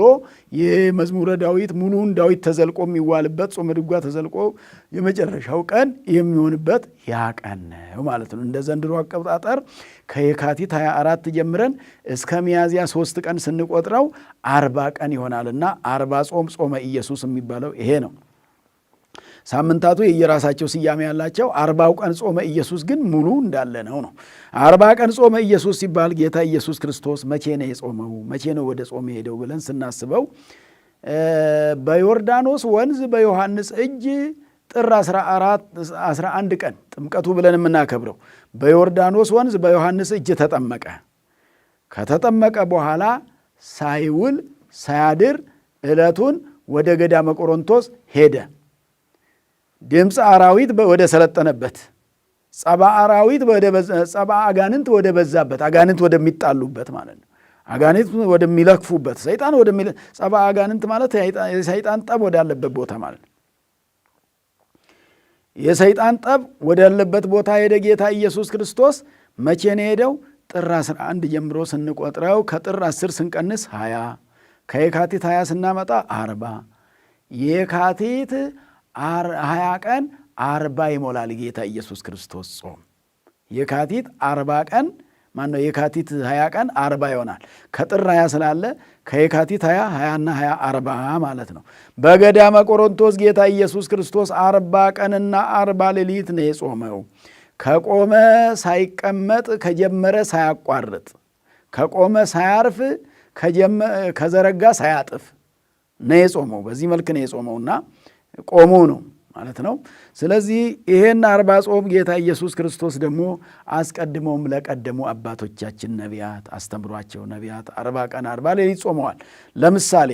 የመዝሙረ ዳዊት ሙሉውን ዳዊት ተዘልቆ የሚዋልበት ጾመ ድጓ ተዘልቆ የመጨረሻው ቀን የሚሆንበት ያ ቀን ነው ማለት ነው። እንደ ዘንድሮ አቆጣጠር ከየካቲት 24 ጀምረን እስከ ሚያዝያ 3 ቀን ስንቆጥረው 40 ቀን ይሆናልና 40 ጾም ጾመ ኢየሱስ የሚባለው ይሄ ነው። ሳምንታቱ የየራሳቸው ስያሜ ያላቸው 40ው ቀን ጾመ ኢየሱስ ግን ሙሉ እንዳለ ነው። 40 ቀን ጾመ ኢየሱስ ሲባል ጌታ ኢየሱስ ክርስቶስ መቼ ነው የጾመው? መቼ ነው ወደ ጾም ሄደው ብለን ስናስበው በዮርዳኖስ ወንዝ በዮሐንስ እጅ ጥር 11 ቀን ጥምቀቱ ብለን የምናከብረው በዮርዳኖስ ወንዝ በዮሐንስ እጅ ተጠመቀ። ከተጠመቀ በኋላ ሳይውል ሳያድር ዕለቱን ወደ ገዳመ ቆሮንቶስ ሄደ። ድምፅ አራዊት ወደ ሰለጠነበት፣ ጸባ አራዊት ጸባ አጋንንት ወደ በዛበት፣ አጋንንት ወደሚጣሉበት ማለት ነው። አጋንንት ወደሚለክፉበት፣ ሰይጣን ጸባ አጋንንት ማለት የሰይጣን ጠብ ወዳለበት ቦታ ማለት ነው። የሰይጣን ጠብ ወዳለበት ቦታ ሄደ ጌታ ኢየሱስ ክርስቶስ። መቼ ነው ሄደው? ጥር 11 ጀምሮ ስንቆጥረው ከጥር 10 ስንቀንስ 20፣ ከየካቲት 20 ስናመጣ 40፣ የካቲት 20 ቀን 40 ይሞላል ጌታ ኢየሱስ ክርስቶስ ጾም። የካቲት 40 ቀን ማነው? የካቲት 20 ቀን 40 ይሆናል። ከጥር 20 ስላለ ከየካቲት 20 20ና 20 40 ማለት ነው። በገዳመ ቆሮንቶስ ጌታ ኢየሱስ ክርስቶስ 40 ቀንና 40 ሌሊት ነው የጾመው። ከቆመ ሳይቀመጥ፣ ከጀመረ ሳያቋርጥ፣ ከቆመ ሳያርፍ፣ ከዘረጋ ሳያጥፍ ነው የጾመው። በዚህ መልክ ነው የጾመውና ቆሞ ነው ማለት ነው። ስለዚህ ይሄን 40 ጾም ጌታ ኢየሱስ ክርስቶስ ደግሞ አስቀድሞም ለቀደሙ አባቶቻችን ነቢያት አስተምሯቸው ነቢያት 40 ቀን 40 ሌሊት ጾመዋል። ለምሳሌ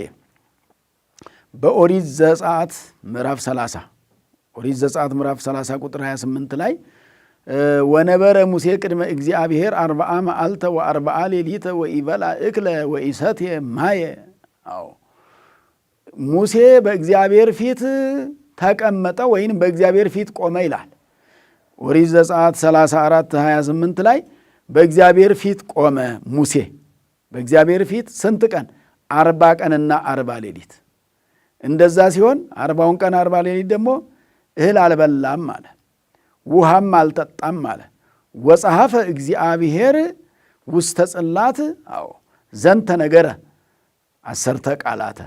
በኦሪት ዘጸአት ምዕራፍ 30 ኦሪት ዘጸአት ምዕራፍ 30 ቁጥር 28 ላይ ወነበረ ሙሴ ቅድመ እግዚአብሔር 40 መዓልተ ወ40 ሌሊተ ወኢበላ እክለ ወኢሰትየ ማየ። ሙሴ በእግዚአብሔር ፊት ተቀመጠ ወይም በእግዚአብሔር ፊት ቆመ ይላል። ኦሪት ዘጸአት 34 28 ላይ በእግዚአብሔር ፊት ቆመ ሙሴ። በእግዚአብሔር ፊት ስንት ቀን? 40 ቀንና 40 ሌሊት። እንደዛ ሲሆን 40ውን ቀን 40 ሌሊት ደግሞ እህል አልበላም አለ፣ ውሃም አልጠጣም አለ። ወጸሐፈ እግዚአብሔር ውስተ ጽላት ዘንተ ነገረ 10 ቃላተ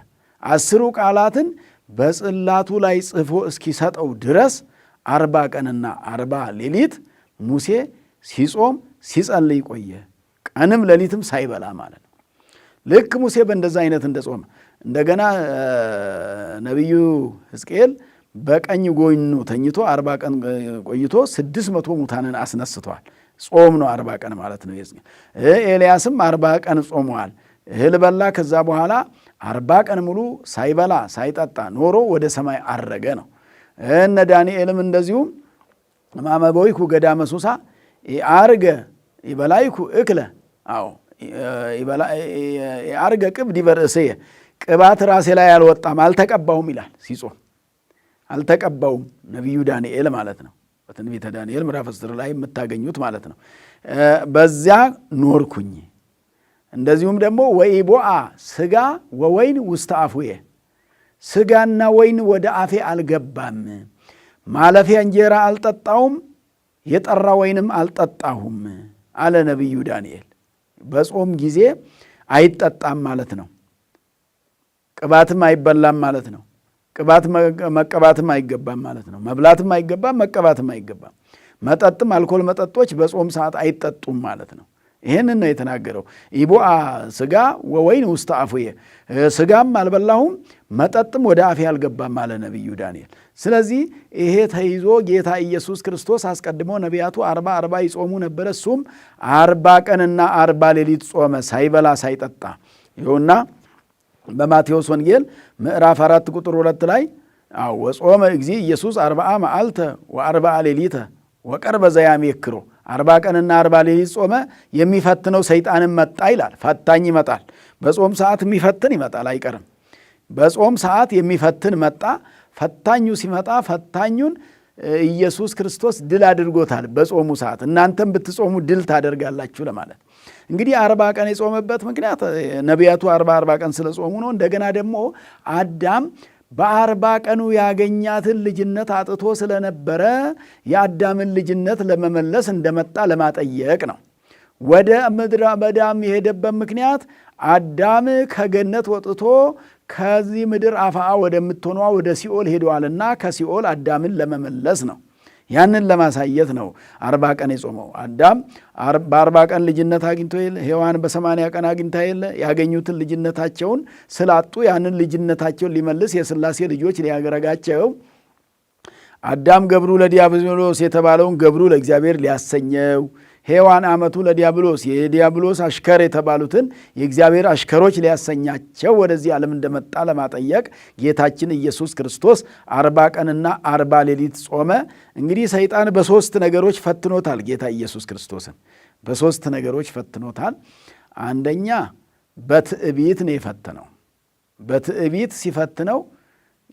10 ቃላትን በጽላቱ ላይ ጽፎ እስኪሰጠው ድረስ 40 ቀንና 40 ሌሊት ሙሴ ሲጾም ሲጸልይ ቆየ። ቀንም ሌሊትም ሳይበላ ማለት ነው። ልክ ሙሴ በእንደዛ አይነት እንደጾመ እንደገና ነቢዩ ሕዝቅኤል በቀኝ ጎኑ ተኝቶ 40 ቀን ቆይቶ 600 ሙታንን አስነስቷል። ጾም ነው 40 ቀን ማለት ነው። ኤልያስም 40 ቀን ጾመዋል። እህል በላ። ከዛ በኋላ 40 ቀን ሙሉ ሳይበላ ሳይጠጣ ኖሮ ወደ ሰማይ አረገ ነው። እነ ዳንኤልም እንደዚሁም ማመበዊኩ ገዳመ ሱሳ አርገ ይበላይኩ እክለ አርገ ቅብ ዲበ ርእስየ፣ ቅባት ራሴ ላይ አልወጣም አልተቀባውም ይላል ሲጾም። አልተቀባውም ነቢዩ ዳንኤል ማለት ነው። በትንቢተ ዳንኤል ምዕራፍ 10 ላይ የምታገኙት ማለት ነው። በዚያ ኖርኩኝ። እንደዚሁም ደግሞ ወኢቦአ ስጋ ወወይን ውስተ አፉየ፣ ስጋና ወይን ወደ አፌ አልገባም፣ ማለፊያ እንጀራ አልጠጣውም፣ የጠራ ወይንም አልጠጣሁም አለ ነቢዩ ዳንኤል። በጾም ጊዜ አይጠጣም ማለት ነው። ቅባትም አይበላም ማለት ነው። ቅባት መቀባትም አይገባም ማለት ነው። መብላትም አይገባም፣ መቀባትም አይገባም። መጠጥም አልኮል መጠጦች በጾም ሰዓት አይጠጡም ማለት ነው። ይህንን ነው የተናገረው። ኢቦአ ስጋ ወወይን ውስተ አፉየ፣ ስጋም አልበላሁም መጠጥም ወደ አፌ አልገባም አለ ነቢዩ ዳንኤል። ስለዚህ ይሄ ተይዞ ጌታ ኢየሱስ ክርስቶስ አስቀድሞ ነቢያቱ 40 ይጾሙ ነበረ። እሱም 40 ቀንና 40 ሌሊት ጾመ ሳይበላ ሳይጠጣ። ይኸውና በማቴዎስ ወንጌል ምዕራፍ 4 ቁጥር 2 ላይ ወጾመ እግዚእ ኢየሱስ 40 መዓልተ ወ40 ሌሊተ ወቀርበ ዘያሜክሮ፣ 40 ቀንና 40 ሌሊት ጾመ። የሚፈትነው ሰይጣንም መጣ ይላል። ፈታኝ ይመጣል። በጾም ሰዓት የሚፈትን ይመጣል፣ አይቀርም። በጾም ሰዓት የሚፈትን መጣ። ፈታኙ ሲመጣ ፈታኙን ኢየሱስ ክርስቶስ ድል አድርጎታል። በጾሙ ሰዓት እናንተም ብትጾሙ ድል ታደርጋላችሁ ለማለት እንግዲህ 40 ቀን የጾመበት ምክንያት ነቢያቱ 40 ቀን ስለ ጾሙ ነው። እንደገና ደግሞ አዳም በ40 ቀኑ ያገኛትን ልጅነት አጥቶ ስለነበረ የአዳምን ልጅነት ለመመለስ እንደመጣ ለማጠየቅ ነው። ወደ ምድረ በዳም የሄደበት ምክንያት አዳም ከገነት ወጥቶ ከዚህ ምድር አፍአ ወደምትሆኗ ወደ ሲኦል ሄደዋልና ከሲኦል አዳምን ለመመለስ ነው። ያንን ለማሳየት ነው 40 ቀን የጾመው። አዳም በ40 ቀን ልጅነት አግኝቶ የለ፣ ሔዋን በ80 ቀን አግኝታ የለ። ያገኙትን ልጅነታቸውን ስላጡ ያንን ልጅነታቸውን ሊመልስ የሥላሴ ልጆች ሊያገረጋቸው አዳም ገብሩ ለዲያብሎስ የተባለውን ገብሩ ለእግዚአብሔር ሊያሰኘው፣ ሔዋን ዓመቱ ለዲያብሎስ የዲያብሎስ አሽከር የተባሉትን የእግዚአብሔር አሽከሮች ሊያሰኛቸው ወደዚህ ዓለም እንደመጣ ለማጠየቅ ጌታችን ኢየሱስ ክርስቶስ 40 ቀንና 40 ሌሊት ጾመ። እንግዲህ ሰይጣን በሦስት ነገሮች ፈትኖታል። ጌታ ኢየሱስ ክርስቶስን በሦስት ነገሮች ፈትኖታል። አንደኛ በትዕቢት ነው የፈተነው። በትዕቢት ሲፈትነው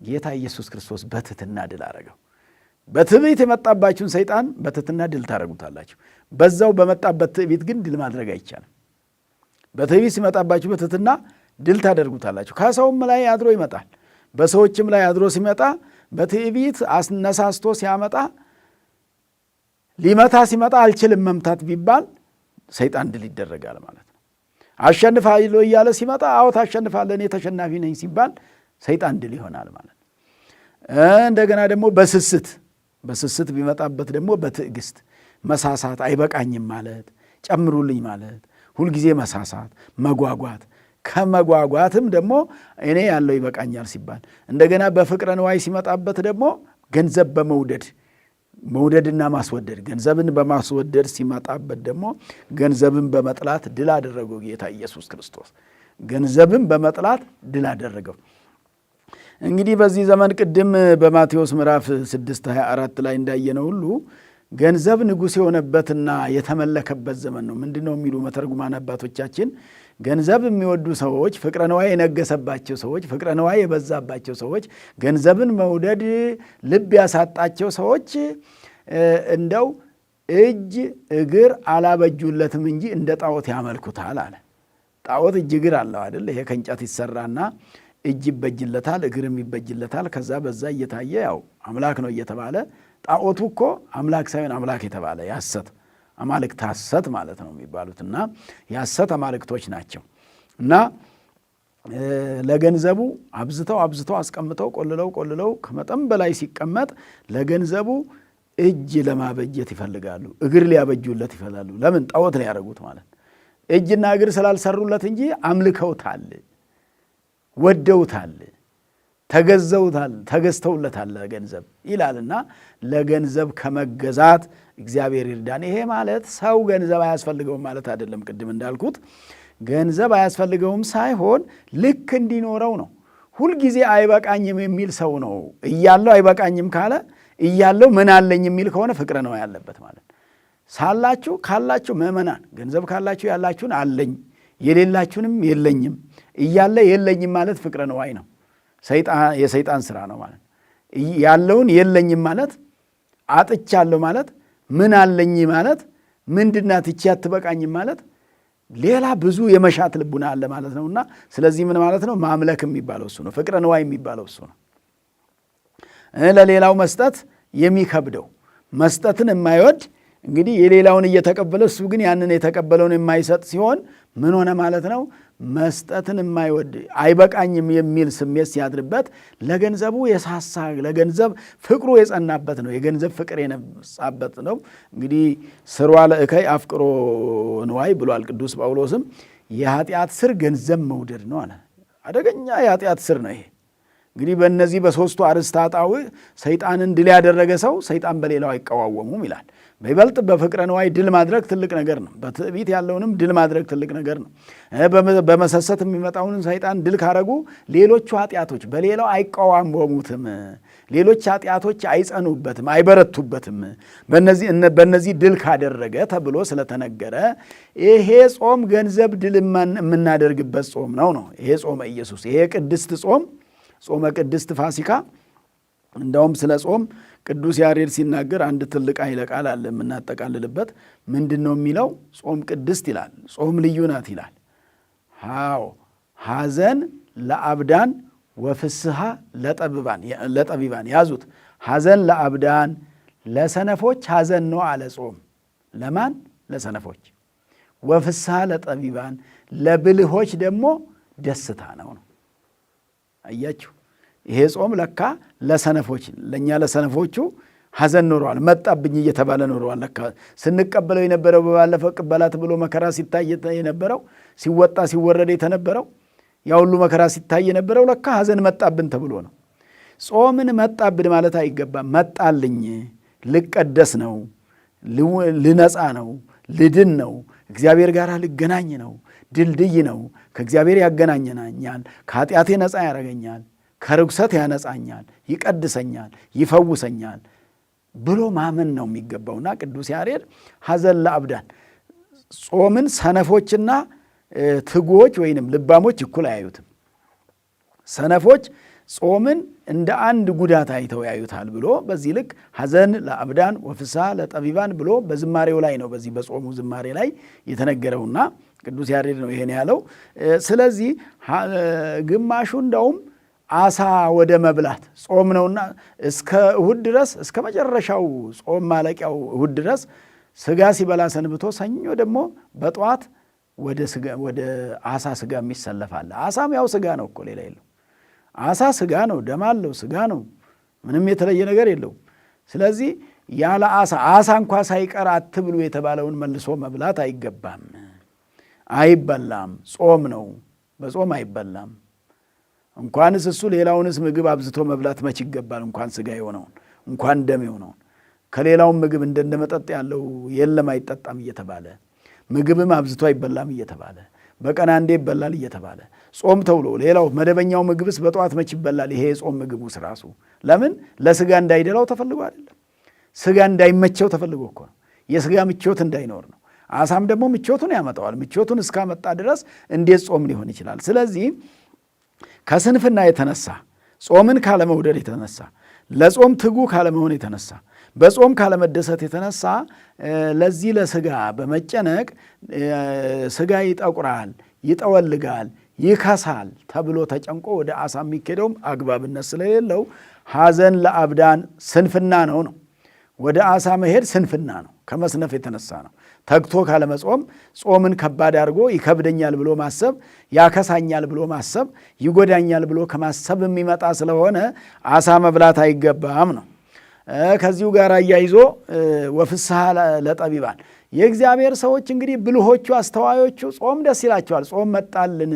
ጌታ ኢየሱስ ክርስቶስ በትሕትና ድል አደረገው። በትዕቢት የመጣባችሁን ሰይጣን በትሕትና ድል ታደርጉታላችሁ። በዛው በመጣበት ትዕቢት ግን ድል ማድረግ አይቻልም። በትዕቢት ሲመጣባችሁ በትሕትና ድል ታደርጉታላችሁ። ከሰውም ላይ አድሮ ይመጣል። በሰዎችም ላይ አድሮ ሲመጣ በትዕቢት አስነሳስቶ ሲያመጣ ሊመታ ሲመጣ አልችልም መምታት ቢባል ሰይጣን ድል ይደረጋል ማለት ነው። አሸንፋለሁ እያለ ሲመጣ አዎ ታሸንፋለህ፣ እኔ ተሸናፊ ነኝ ሲባል ሰይጣን ድል ይሆናል ማለት ነው። እንደገና ደግሞ በስስት ቢመጣበት ደግሞ በትዕግስት መሳሳት፣ አይበቃኝም ማለት፣ ጨምሩልኝ ማለት፣ ሁልጊዜ መሳሳት፣ መጓጓት፣ ከመጓጓትም ደግሞ እኔ ያለው ይበቃኛል ሲባል፣ እንደገና በፍቅረ ንዋይ ሲመጣበት ደግሞ ገንዘብ መውደድና ማስወደድ፣ ገንዘብን በማስወደድ ሲመጣበት ደግሞ ገንዘብን በመጥላት ድል አደረገው ጌታ ኢየሱስ ክርስቶስ። ገንዘብን በመጥላት ድል አደረገው። እንግዲህ በዚህ ዘመን ቅድም በማቴዎስ ምዕራፍ 6:24 ላይ እንዳየነው ሁሉ ገንዘብ ንጉሥ የሆነበትና የተመለከበት ዘመን ነው። ምንድን ነው የሚሉ መተርጉማን አባቶቻችን? ገንዘብ የሚወዱ ሰዎች፣ ፍቅረ ነዋይ የነገሰባቸው ሰዎች፣ ፍቅረ ነዋይ የበዛባቸው ሰዎች፣ ገንዘብን መውደድ ልብ ያሳጣቸው ሰዎች እንደው እጅ እግር አላበጁለትም እንጂ እንደ ጣዖት ያመልኩታል አለ። ጣዖት እጅ እግር አለው አይደል? ይሄ ከእንጨት ይሰራና እጅ ይበጅለታል፣ እግርም ይበጅለታል። ከዛ በዛ እየታየ ያው አምላክ ነው እየተባለ ጣዖቱ እኮ አምላክ ሳይሆን አምላክ የተባለ ያሰት አማልክት ሐሰት ማለት ነው የሚባሉትና ያሰት አማልክቶች ናቸው። እና ለገንዘቡ አብዝተው አስቀምጠው ቆልለው ከመጠን በላይ ሲቀመጥ ለገንዘቡ እጅ ለማበጀት ይፈልጋሉ፣ እግር ሊያበጁለት ይፈልጋሉ። ለምን? ጣዖት ሊያደርጉት ማለት እጅና እግር ስላልሰሩለት እንጂ አምልከውታል፣ ወደውታል፣ ተገዝተውለታል ለገንዘብ ይላልና ለገንዘብ ከመገዛት እግዚአብሔር ይርዳን። ይሄ ማለት ሰው ገንዘብ አያስፈልገውም ማለት አይደለም። ቅድም እንዳልኩት ገንዘብ አያስፈልገውም ሳይሆን ልክ እንዲኖረው ነው። ሁልጊዜ አይበቃኝም የሚል ሰው ነው። እያለው አይበቃኝም ካለ እያለው ምን አለኝ የሚል ከሆነ ፍቅረ ነዋይ ያለበት ማለት። ካላችሁ ምእመናን ገንዘብ ካላችሁ ያላችሁን አለኝ፣ የሌላችሁንም የለኝም እያለ የለኝም ማለት ፍቅረ ነዋይ ነው። የሰይጣን ስራ ነው ማለት። ያለውን የለኝም ማለት አጥቻለሁ ማለት፣ ምን አለኝ ማለት ምንድናት ይቺ አትበቃኝም ማለት ሌላ ብዙ የመሻት ልቡና አለ ማለት ነውና፣ ስለዚህ ምን ማለት ነው? ማምለክ የሚባለው እሱ ነው። ፍቅረ ነዋይ የሚባለው እሱ ነው። ለሌላው መስጠት የሚከብደው መስጠትን የማይወድ እንግዲህ የሌላውን እየተቀበለ እሱ ግን ያንን የተቀበለውን የማይሰጥ ሲሆን ምን ሆነ ማለት ነው? መስጠትን የማይወድ አይበቃኝም የሚል ስሜት ሲያድርበት ለገንዘቡ የሳሳ ለገንዘብ ፍቅሩ የጸናበት ነው። የገንዘብ ፍቅር የነጻበት ነው። እንግዲህ ስሯ ለእከይ አፍቅሮ ንዋይ ብሏል ቅዱስ ጳውሎስም። የኃጢአት ስር ገንዘብ መውደድ ነው አለ። አደገኛ የኃጢአት ስር ነው ይሄ። እንግዲህ በእነዚህ በሦስቱ አርእስተ ኃጣውእ ሰይጣንን ድል ያደረገ ሰው ሰይጣን በሌላው አይቀዋወሙም ይላል። በይበልጥ በፍቅረ ነዋይ ድል ማድረግ ትልቅ ነገር ነው። በትዕቢት ያለውንም ድል ማድረግ ትልቅ ነገር ነው። በመሰሰት የሚመጣውን ሰይጣን ድል ካረጉ ሌሎቹ ኃጢአቶች በሌላው አይቀዋወሙትም። ሌሎች ኃጢአቶች አይጸኑበትም፣ አይበረቱበትም። በእነዚህ ድል ካደረገ ተብሎ ስለተነገረ ይሄ ጾም ገንዘብ ድል የምናደርግበት ጾም ነው። ይሄ ጾመ ኢየሱስ፣ ይሄ ቅድስት ጾመ ቅድስት ፋሲካ። እንደውም ስለ ጾም ቅዱስ ያሬድ ሲናገር አንድ ትልቅ ኃይለ ቃል አለ የምናጠቃልልበት። ምንድን ነው የሚለው? ጾም ቅድስት ይላል። ጾም ልዩ ናት ይላል። ሐዘን ለአብዳን ወፍስሐ ለጠቢባን ያዙት። ሐዘን ለአብዳን ለሰነፎች ሐዘን ነው አለ ጾም። ለማን? ለሰነፎች። ወፍስሐ ለጠቢባን ለብልሆች ደግሞ ደስታ ነው። አያችሁ፣ ይሄ ጾም ለካ ለሰነፎች፣ ለእኛ ለሰነፎቹ ሐዘን ኖረዋል፣ መጣብኝ እየተባለ ኖረዋል። ለካ ስንቀበለው የነበረው በባለፈው ቅበላት ብሎ መከራ ሲታይ የነበረው ሲወጣ ሲወረድ የተነበረው ያ ሁሉ መከራ ሲታይ የነበረው ለካ ሐዘን መጣብን ተብሎ ነው። ጾምን መጣብን ማለት አይገባም። መጣልኝ፣ ልቀደስ ነው፣ ልነጻ ነው፣ ልድን ነው፣ እግዚአብሔር ጋር ልገናኝ ነው፣ ድልድይ ነው፣ ከእግዚአብሔር ያገናኘናኛል፣ ከኃጢአቴ ነፃ ያደርገኛል፣ ከርኩሰት ያነጻኛል፣ ይቀድሰኛል፣ ይፈውሰኛል ብሎ ማመን ነው የሚገባውና ቅዱስ ያሬድ ሐዘን ለአብዳን ጾምን ሰነፎችና ትጉዎች ወይንም ልባሞች እኩል አያዩትም። ሰነፎች ጾምን እንደ አንድ ጉዳት አይተው ያዩታል ብሎ በዚህ ልክ ሐዘን ለአብዳን ወፍስሐ ለጠቢባን ብሎ በዝማሬው ላይ ነው በዚህ በጾሙ ዝማሬ ላይ የተነገረውና ቅዱስ ያሬድ ነው ይሄን ያለው። ስለዚህ ግማሹ እንደውም አሳ ወደ መብላት ጾም ነውና እስከ እሁድ ድረስ እስከ መጨረሻው ጾም ማለቂያው እሁድ ድረስ ስጋ ሲበላ ሰንብቶ ሰኞ ደግሞ በጠዋት ወደ አሳ ስጋ የሚሰለፋል። አሳም ያው ስጋ ነው እኮ ሌላ የለው። አሳ ስጋ ነው፣ ደም አለው፣ ስጋ ነው፣ ምንም የተለየ ነገር የለው። ስለዚህ ያለ አሳ እንኳ ሳይቀር አትብሉ የተባለውን መልሶ መብላት አይገባም፣ አይበላም። ጾም ነው፣ በጾም አይበላም። እንኳንስ እሱ ሌላውንስ ምግብ አብዝቶ መብላት መች ይገባል? እንኳን ስጋ የሆነውን እንኳን ደም የሆነውን ከሌላውን ምግብ እንደ መጠጥ ያለው የለም አይጠጣም እየተባለ ምግብም አብዝቶ አይበላም እየተባለ በቀን አንዴ ይበላል እየተባለ ጾም ተብሎ ሌላው መደበኛው ምግብስ በጠዋት መች ይበላል? ይሄ የጾም ምግቡስ ራሱ ለምን ለስጋ እንዳይደላው ተፈልጎ አይደለም፣ ስጋ እንዳይመቸው ተፈልጎ እኮ ነው። የስጋ ምቾት እንዳይኖር ነው። አሳም ደግሞ ምቾቱን ያመጣዋል። ምቾቱን እስካመጣ ድረስ እንዴት ጾም ሊሆን ይችላል? ስለዚህ ከስንፍና የተነሳ ጾምን ካለመውደድ የተነሳ ለጾም ትጉ ካለመሆን የተነሳ በጾም ካለመደሰት የተነሳ ለዚህ ለስጋ በመጨነቅ ስጋ ይጠቁራል፣ ይጠወልጋል፣ ይከሳል ተብሎ ተጨንቆ ወደ አሳ የሚኬደውም አግባብነት ስለሌለው ሐዘን ለአብዳን ስንፍና ነው። ወደ አሳ መሄድ ስንፍና ነው፣ ከመስነፍ የተነሳ ነው። ተግቶ ካለመጾም ጾምን ከባድ አድርጎ ይከብደኛል ብሎ ማሰብ፣ ያከሳኛል ብሎ ማሰብ፣ ይጎዳኛል ብሎ ከማሰብ የሚመጣ ስለሆነ አሳ መብላት አይገባም ነው። ከዚሁ ጋር አያይዞ ወፍስሐ ለጠቢባን የእግዚአብሔር ሰዎች እንግዲህ ብልሆቹ አስተዋዮቹ ጾም ደስ ይላቸዋል። ጾም መጣልን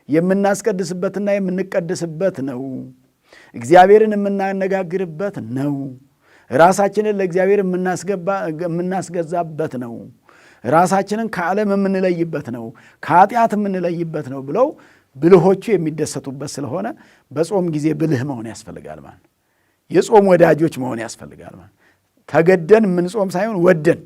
የምናስቀድስበትና የምንቀድስበት ነው። እግዚአብሔርን የምናነጋግርበት ነው። ራሳችንን ለእግዚአብሔር የምናስገዛበት ነው። ራሳችንን ከዓለም የምንለይበት ነው፣ ከኃጢአት የምንለይበት ነው ብለው ብልሆቹ የሚደሰቱበት ስለሆነ በጾም ጊዜ ብልህ መሆን ያስፈልጋል ማለት የጾም ወዳጆች መሆን ያስፈልጋል ማለት ተገደን የምንጾም ሳይሆን ወደን።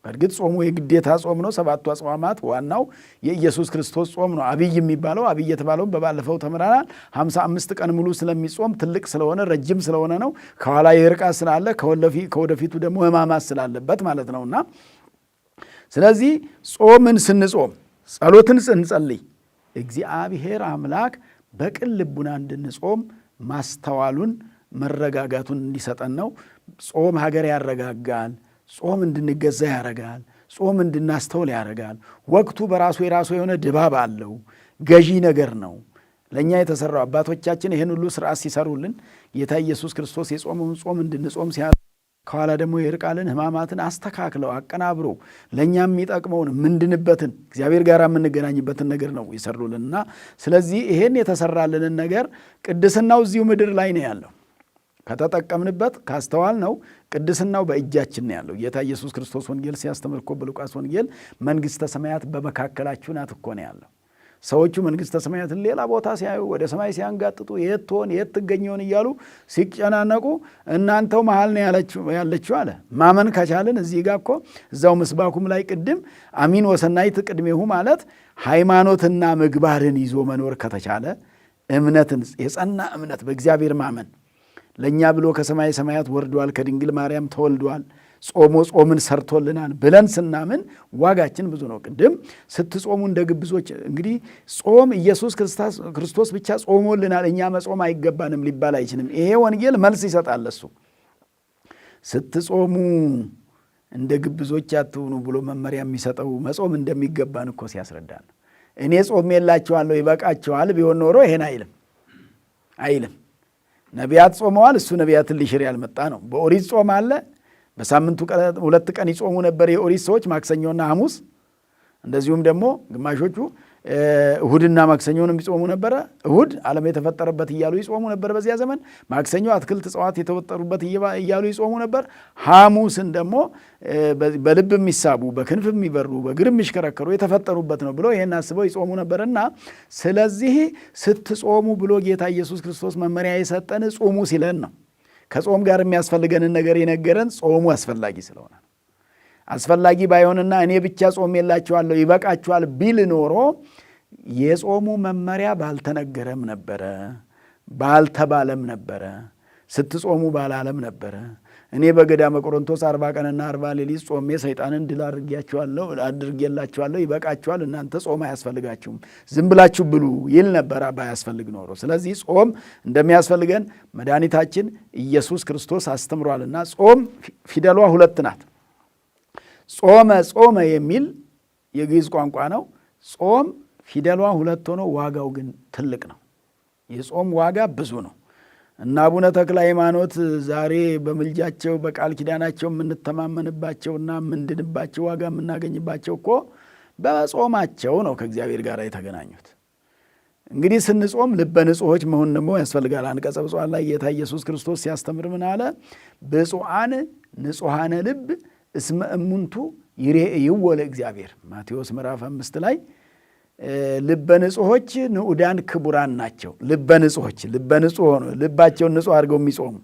በእርግጥ ጾሙ የግዴታ ጾም ነው። ሰባቱ አጽዋማት ዋናው የኢየሱስ ክርስቶስ ጾም ነው። አብይ የሚባለው አብይ የተባለውን በባለፈው ተምረናል። 55 ቀን ሙሉ ስለሚጾም ትልቅ ስለሆነ ረጅም ስለሆነ ነው። ከኋላ የርቃት ስላለ ከወደፊቱ ደግሞ ሕማማት ስላለበት ማለት ነውና ስለዚህ ጾምን ስንጾም ጸሎትን ስንጸልይ እግዚአብሔር አምላክ በቅን ልቡና እንድንጾም ማስተዋሉን መረጋጋቱን እንዲሰጠን ነው። ጾም ሀገር ያረጋጋል። ጾም እንድንገዛ ያረጋል። ጾም እንድናስተውል ያረጋል። ወቅቱ በራሱ የራሱ የሆነ ድባብ አለው። ገዢ ነገር ነው። ለእኛ የተሰራው አባቶቻችን ይህን ሁሉ ስርዓት ሲሰሩልን ጌታ ኢየሱስ ክርስቶስ የጾመውን ጾም እንድንጾም ከኋላ ደግሞ የርቃልን ሕማማትን አስተካክለው አቀናብሮ ለእኛ የሚጠቅመውን ምንድንበትን እግዚአብሔር ጋር የምንገናኝበትን ነገር ነው ይሰሩልንና ስለዚህ ይሄን የተሰራልንን ነገር ቅድስናው እዚሁ ምድር ላይ ነው ያለው። ከተጠቀምንበት ካስተዋል ነው ቅድስናው በእጃችን ነው ያለው። ጌታ ኢየሱስ ክርስቶስ ወንጌል ሲያስተምር እኮ በሉቃስ ወንጌል መንግሥተ ሰማያት በመካከላችሁ ናት እኮ ነው ያለው። ሰዎቹ መንግሥተ ሰማያትን ሌላ ቦታ ሲያዩ ወደ ሰማይ ሲያንጋጥጡ የት ትሆን የት ትገኘውን እያሉ ሲጨናነቁ እናንተው መሃል ነው ያለችው አለ። ማመን ከቻልን እዚህ ጋር እኮ እዛው ምስባኩም ላይ ቅድም አሚን ወሰናይት ቅድሜሁ ማለት ሃይማኖትና ምግባርን ይዞ መኖር ከተቻለ እምነትን የጸና እምነት በእግዚአብሔር ማመን ለእኛ ብሎ ከሰማይ ሰማያት ወርዷል፣ ከድንግል ማርያም ተወልዷል፣ ጾምን ሰርቶልናል ብለን ስናምን ዋጋችን ብዙ ነው። ቅድም ስትጾሙ እንደ ግብዞች እንግዲህ ጾም ኢየሱስ ክርስቶስ ብቻ ጾሞልናል፣ እኛ መጾም አይገባንም ሊባል አይችልም። ይሄ ወንጌል መልስ ይሰጣል። እሱ ስትጾሙ እንደ ግብዞች አትሁኑ ብሎ መመሪያ የሚሰጠው መጾም እንደሚገባን እኮ ሲያስረዳን እኔ ጾሜላችኋለሁ ይበቃችኋል ቢሆን ኖሮ ይሄን አይልም። ነቢያት ጾመዋል፣ እሱ ነቢያትን ሊሽር ያልመጣ ነው። በኦሪት ጾም አለ። በሳምንቱ 2 ቀን ይጾሙ ነበር የኦሪት ሰዎች ማክሰኞና ሐሙስ። እንደዚሁም ደግሞ ግማሾቹ እሁድና ማክሰኞንም ይጾሙ ነበረ። እሁድ ዓለም የተፈጠረበት እያሉ ይጾሙ ነበር በዚያ ዘመን። ማክሰኞ አትክልት እጽዋት የተፈጠሩበት እያሉ ይጾሙ ነበር። ሐሙስን ደግሞ በልብ የሚሳቡ በክንፍ የሚበሩ በእግር የሚሽከረከሩ የተፈጠሩበት ነው ብሎ ይህን አስበው ይጾሙ ነበርና ስለዚህ ስትጾሙ ብሎ ጌታ ኢየሱስ ክርስቶስ መመሪያ የሰጠን ጾሙ ሲለን ነው። ከጾም ጋር የሚያስፈልገንን ነገር የነገረን ጾሙ አስፈላጊ ስለሆነ ነው። አስፈላጊ ባይሆንና እኔ ብቻ ጾም የላችኋለሁ ይበቃችኋል ቢል ኖሮ የጾሙ መመሪያ ባልተነገረም ነበረ፣ ባልተባለም ነበረ፣ ስትጾሙ ባላለም ነበረ። እኔ በገዳመ ቆሮንቶስ 40 ቀንና 40 ሌሊት ጾሜ ሰይጣንን ድል አድርጌላችኋለሁ ይበቃችኋል፣ እናንተ ጾም አያስፈልጋችሁም፣ ዝም ብላችሁ ብሉ ይል ነበር ባያስፈልግ ኖሮ። ስለዚህ ጾም እንደሚያስፈልገን መድኃኒታችን ኢየሱስ ክርስቶስ አስተምሯልና ጾም ፊደሏ 2 ናት። ጾመ የሚል የግዕዝ ቋንቋ ነው። ጾም ፊደሏ 2 ሆኖ ዋጋው ግን ትልቅ ነው። የጾም ዋጋ ብዙ ነው እና አቡነ ተክለ ሃይማኖት ዛሬ በምልጃቸው በቃል ኪዳናቸው የምንተማመንባቸውና የምንድንባቸው ዋጋ የምናገኝባቸው እኮ በጾማቸው ነው ከእግዚአብሔር ጋር የተገናኙት። እንግዲህ ስንጾም ልበ ንጹሖች መሆን ደግሞ ያስፈልጋል። አንቀጸ ብፁዓን ላይ ጌታ ኢየሱስ ክርስቶስ ሲያስተምር ምን አለ? ብፁዓን ንጹሐነ ልብ እስመ እሙንቱ ይሬእይዎ ለእግዚአብሔር። ማቴዎስ ምዕራፍ 5 ላይ ልበ ንጹሖች ንዑዳን ክቡራን ናቸው። ልበ ንጹሖች ልበ ንጹሕ ሆኖ ልባቸውን ንጹሕ አድርገው የሚጾሙ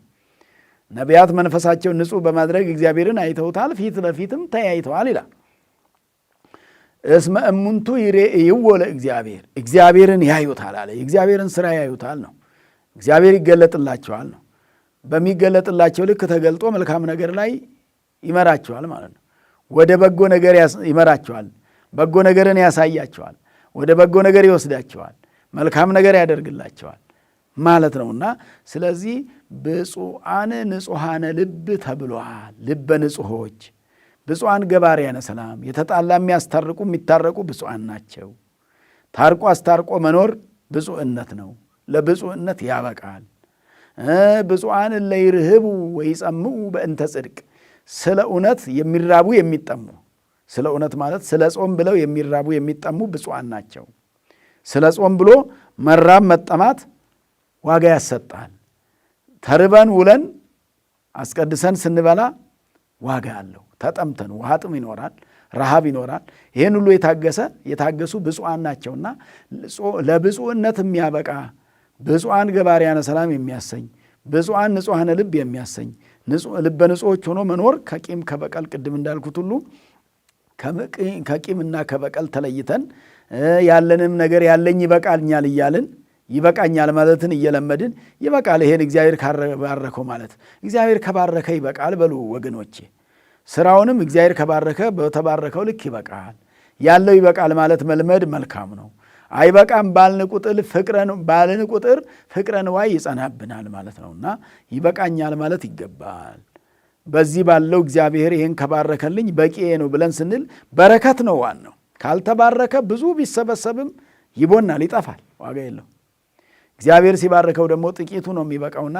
ነቢያት መንፈሳቸውን ንጹሕ በማድረግ እግዚአብሔርን አይተውታል፣ ፊት ለፊትም ተያይተዋል ይላል። እስመ እሙንቱ ይሬእይዎ ለእግዚአብሔር፣ እግዚአብሔርን ያዩታል አለ። የእግዚአብሔርን ስራ ያዩታል ነው። እግዚአብሔር ይገለጥላቸዋል ነው። በሚገለጥላቸው ልክ ተገልጦ መልካም ነገር ላይ ይመራቸዋል ማለት ነው። ወደ በጎ ነገር ይመራቸዋል። በጎ ነገርን ያሳያቸዋል። ወደ በጎ ነገር ይወስዳቸዋል። መልካም ነገር ያደርግላቸዋል ማለት ነውና ስለዚህ ብፁዓን ንጹሐነ ልብ ተብሏል። ልበ ንጹሖች ብፁዓን ገባርያነ ሰላም፣ የተጣላ የሚያስታርቁ የሚታረቁ ብፁዓን ናቸው። ታርቆ አስታርቆ መኖር ብፁዕነት ነው። ለብፁዕነት ያበቃል። ብፁዓን እለ ይርህቡ ወይጸምዑ በእንተ ጽድቅ፣ ስለ እውነት የሚራቡ የሚጠሙ፣ ስለ እውነት ማለት ስለ ጾም ብለው የሚራቡ የሚጠሙ ብፁዓን ናቸው። ስለ ጾም ብሎ መራብ መጠማት ዋጋ ያሰጣል። ተርበን ውለን አስቀድሰን ስንበላ ዋጋ አለው። ተጠምተን ውሃ ጥም ይኖራል፣ ረሃብ ይኖራል። ይህን ሁሉ የታገሱ ብፁዓን ናቸውና ለብፁዕነት የሚያበቃ ብፁዓን ገባርያነ ሰላም የሚያሰኝ ብፁዓን ንጹሐነ ልብ የሚያሰኝ ልበ ንጹሖች ሆኖ መኖር ከቂም ከበቀል ቅድም እንዳልኩት ሁሉ ከቂምና ከበቀል ተለይተን ያለንም ነገር ያለኝ ይበቃኛል እያልን ይበቃኛል ማለትን እየለመድን ይበቃል ይሄን እግዚአብሔር ካባረከው ማለት እግዚአብሔር ከባረከ ይበቃል በሉ ወገኖቼ። ስራውንም እግዚአብሔር ከባረከ በተባረከው ልክ ይበቃል። ያለው ይበቃል ማለት መልመድ መልካም ነው። አይበቃም ባልን ቁጥር ፍቅረ ንዋይ ይጸናብናል ማለት ነውና ይበቃኛል ማለት ይገባል። በዚህ ባለው እግዚአብሔር ይሄን ከባረከልኝ በቂዬ ነው ብለን ስንል በረከት ነው ዋናው። ካልተባረከ ብዙ ቢሰበሰብም ይቦናል፣ ይጠፋል፣ ዋጋ የለው። እግዚአብሔር ሲባርከው ደግሞ ጥቂቱ ነው የሚበቃውና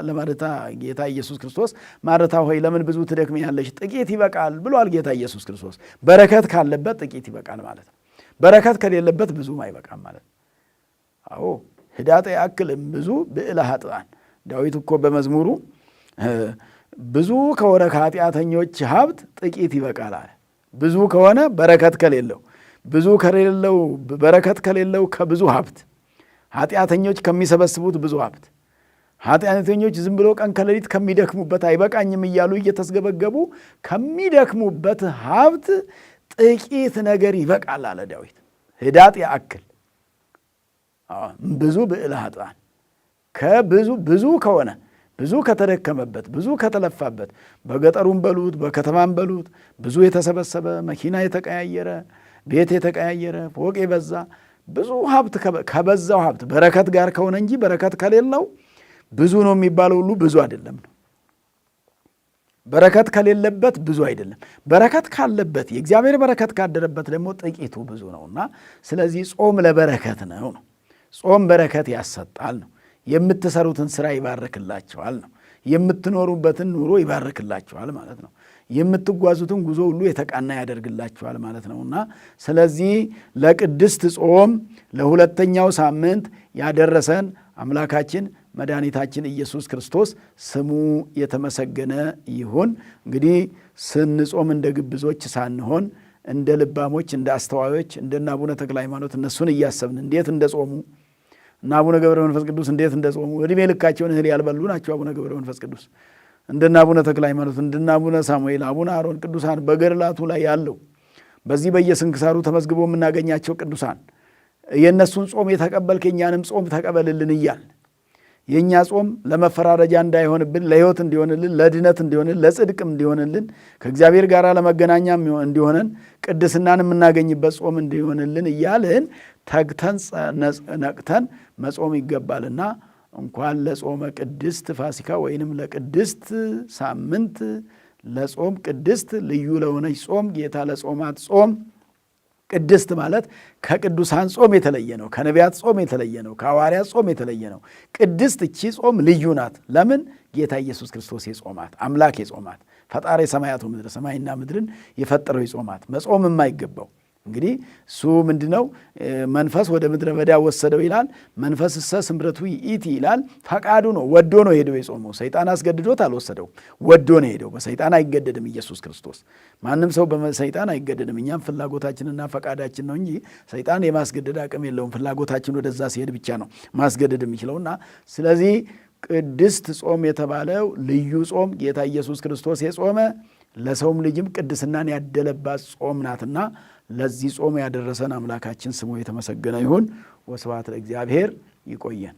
ለማርታ ጌታ ኢየሱስ ክርስቶስ ማርታ ሆይ ለምን ብዙ ትደክሚያለሽ? ጥቂት ይበቃል ብሏል ጌታ ኢየሱስ ክርስቶስ። በረከት ካለበት ጥቂት ይበቃል ማለት ነው። በረከት ከሌለበት ብዙም አይበቃም ማለት ነው። አዎ ህዳጤ ያክልም ብዙ ብዕለ ኃጥአን። ዳዊት እኮ በመዝሙሩ ብዙ ከሆነ ከኃጢአተኞች ሀብት ጥቂት ይበቃል አለ። ብዙ ከሆነ በረከት ከሌለው፣ ብዙ ከሌለው በረከት ከሌለው ከብዙ ሀብት፣ ኃጢአተኞች ከሚሰበስቡት ብዙ ሀብት፣ ኃጢአተኞች ዝም ብሎ ቀን ከሌሊት ከሚደክሙበት አይበቃኝም እያሉ እየተስገበገቡ ከሚደክሙበት ሀብት ጥቂት ነገር ይበቃል አለ ዳዊት። ህዳጥ ያክል ብዙ ብዕለ ኃጥአን ብዙ ከሆነ ብዙ ከተደከመበት ብዙ ከተለፋበት በገጠሩም በሉት በከተማም በሉት ብዙ የተሰበሰበ መኪና የተቀያየረ ቤት የተቀያየረ ፎቅ የበዛ ብዙ ሀብት ከበዛው ሀብት በረከት ጋር ከሆነ እንጂ በረከት ከሌለው ብዙ ነው የሚባለው ሁሉ ብዙ አይደለም ነው። በረከት ከሌለበት ብዙ አይደለም። በረከት ካለበት የእግዚአብሔር በረከት ካደረበት ደግሞ ጥቂቱ ብዙ ነውና ስለዚህ ጾም ለበረከት ነው። ጾም በረከት ያሰጣል ነው። የምትሰሩትን ስራ ይባርክላቸዋል ነው። የምትኖሩበትን ኑሮ ይባርክላቸዋል ማለት ነው። የምትጓዙትን ጉዞ ሁሉ የተቃና ያደርግላችኋል ማለት ነውና ስለዚህ ለቅድስት ጾም ለሁለተኛው ሳምንት ያደረሰን አምላካችን መድኃኒታችን ኢየሱስ ክርስቶስ ስሙ የተመሰገነ ይሁን። እንግዲህ ስንጾም እንደ ግብዞች ሳንሆን እንደ ልባሞች፣ እንደ አስተዋዮች እንደነ አቡነ ተክለ ሃይማኖት እነሱን እያሰብን እንዴት እንደጾሙ እና አቡነ ገብረ መንፈስ ቅዱስ እንዴት እንደጾሙ ዕድሜ ልካቸውን እህል ያልበሉ ናቸው። አቡነ ገብረ መንፈስ ቅዱስ እንደነ አቡነ ተክለ ሃይማኖት እንደነ አቡነ ሳሙኤል፣ አቡነ አሮን ቅዱሳን በገድላቱ ላይ ያለው በዚህ በየስንክሳሩ ተመዝግቦ የምናገኛቸው ቅዱሳን የእነሱን ጾም የተቀበልክ የእኛንም ጾም ተቀበልልን እያል የእኛ ጾም ለመፈራረጃ እንዳይሆንብን ለሕይወት እንዲሆንልን ለድነት እንዲሆንልን ለጽድቅም እንዲሆንልን ከእግዚአብሔር ጋር ለመገናኛ እንዲሆነን ቅድስናን የምናገኝበት ጾም እንዲሆንልን እያልን ተግተን ነቅተን መጾም ይገባልና እንኳን ለጾመ ቅድስት ፋሲካ ወይንም ለቅድስት ሳምንት ለጾም ቅድስት ልዩ ለሆነች ጾም ጌታ ለጾማት ጾም ቅድስት ማለት ከቅዱሳን ጾም የተለየ ነው። ከነቢያት ጾም የተለየ ነው። ከሐዋርያት ጾም የተለየ ነው። ቅድስት እቺ ጾም ልዩ ናት። ለምን? ጌታ ኢየሱስ ክርስቶስ የጾማት አምላክ የጾማት ፈጣሪ ሰማያቱ ምድር ሰማይና ምድርን የፈጠረው የጾማት መጾም የማይገባው እንግዲህ እሱ ምንድነው? መንፈስ ወደ ምድረ በዳ ወሰደው ይላል። መንፈስ እሰ ስምረቱ ይእቲ ይላል። ፈቃዱ ነው፣ ወዶ ነው ሄደው የጾመው። ሰይጣን አስገድዶት አልወሰደው፣ ወዶ ነው ሄደው። በሰይጣን አይገደድም ኢየሱስ ክርስቶስ። ማንም ሰው በሰይጣን አይገደድም። እኛም ፍላጎታችንና ፈቃዳችን ነው እንጂ ሰይጣን የማስገደድ አቅም የለውም። ፍላጎታችን ወደዛ ሲሄድ ብቻ ነው ማስገደድ የሚችለውና ስለዚህ ቅድስት ጾም የተባለው ልዩ ጾም ጌታ ኢየሱስ ክርስቶስ የጾመ ለሰውም ልጅም ቅድስናን ያደለባት ጾም ናትና ለዚህ ጾም ያደረሰን አምላካችን ስሙ የተመሰገነ ይሁን። ወስብሐት ለእግዚአብሔር። ይቆየን።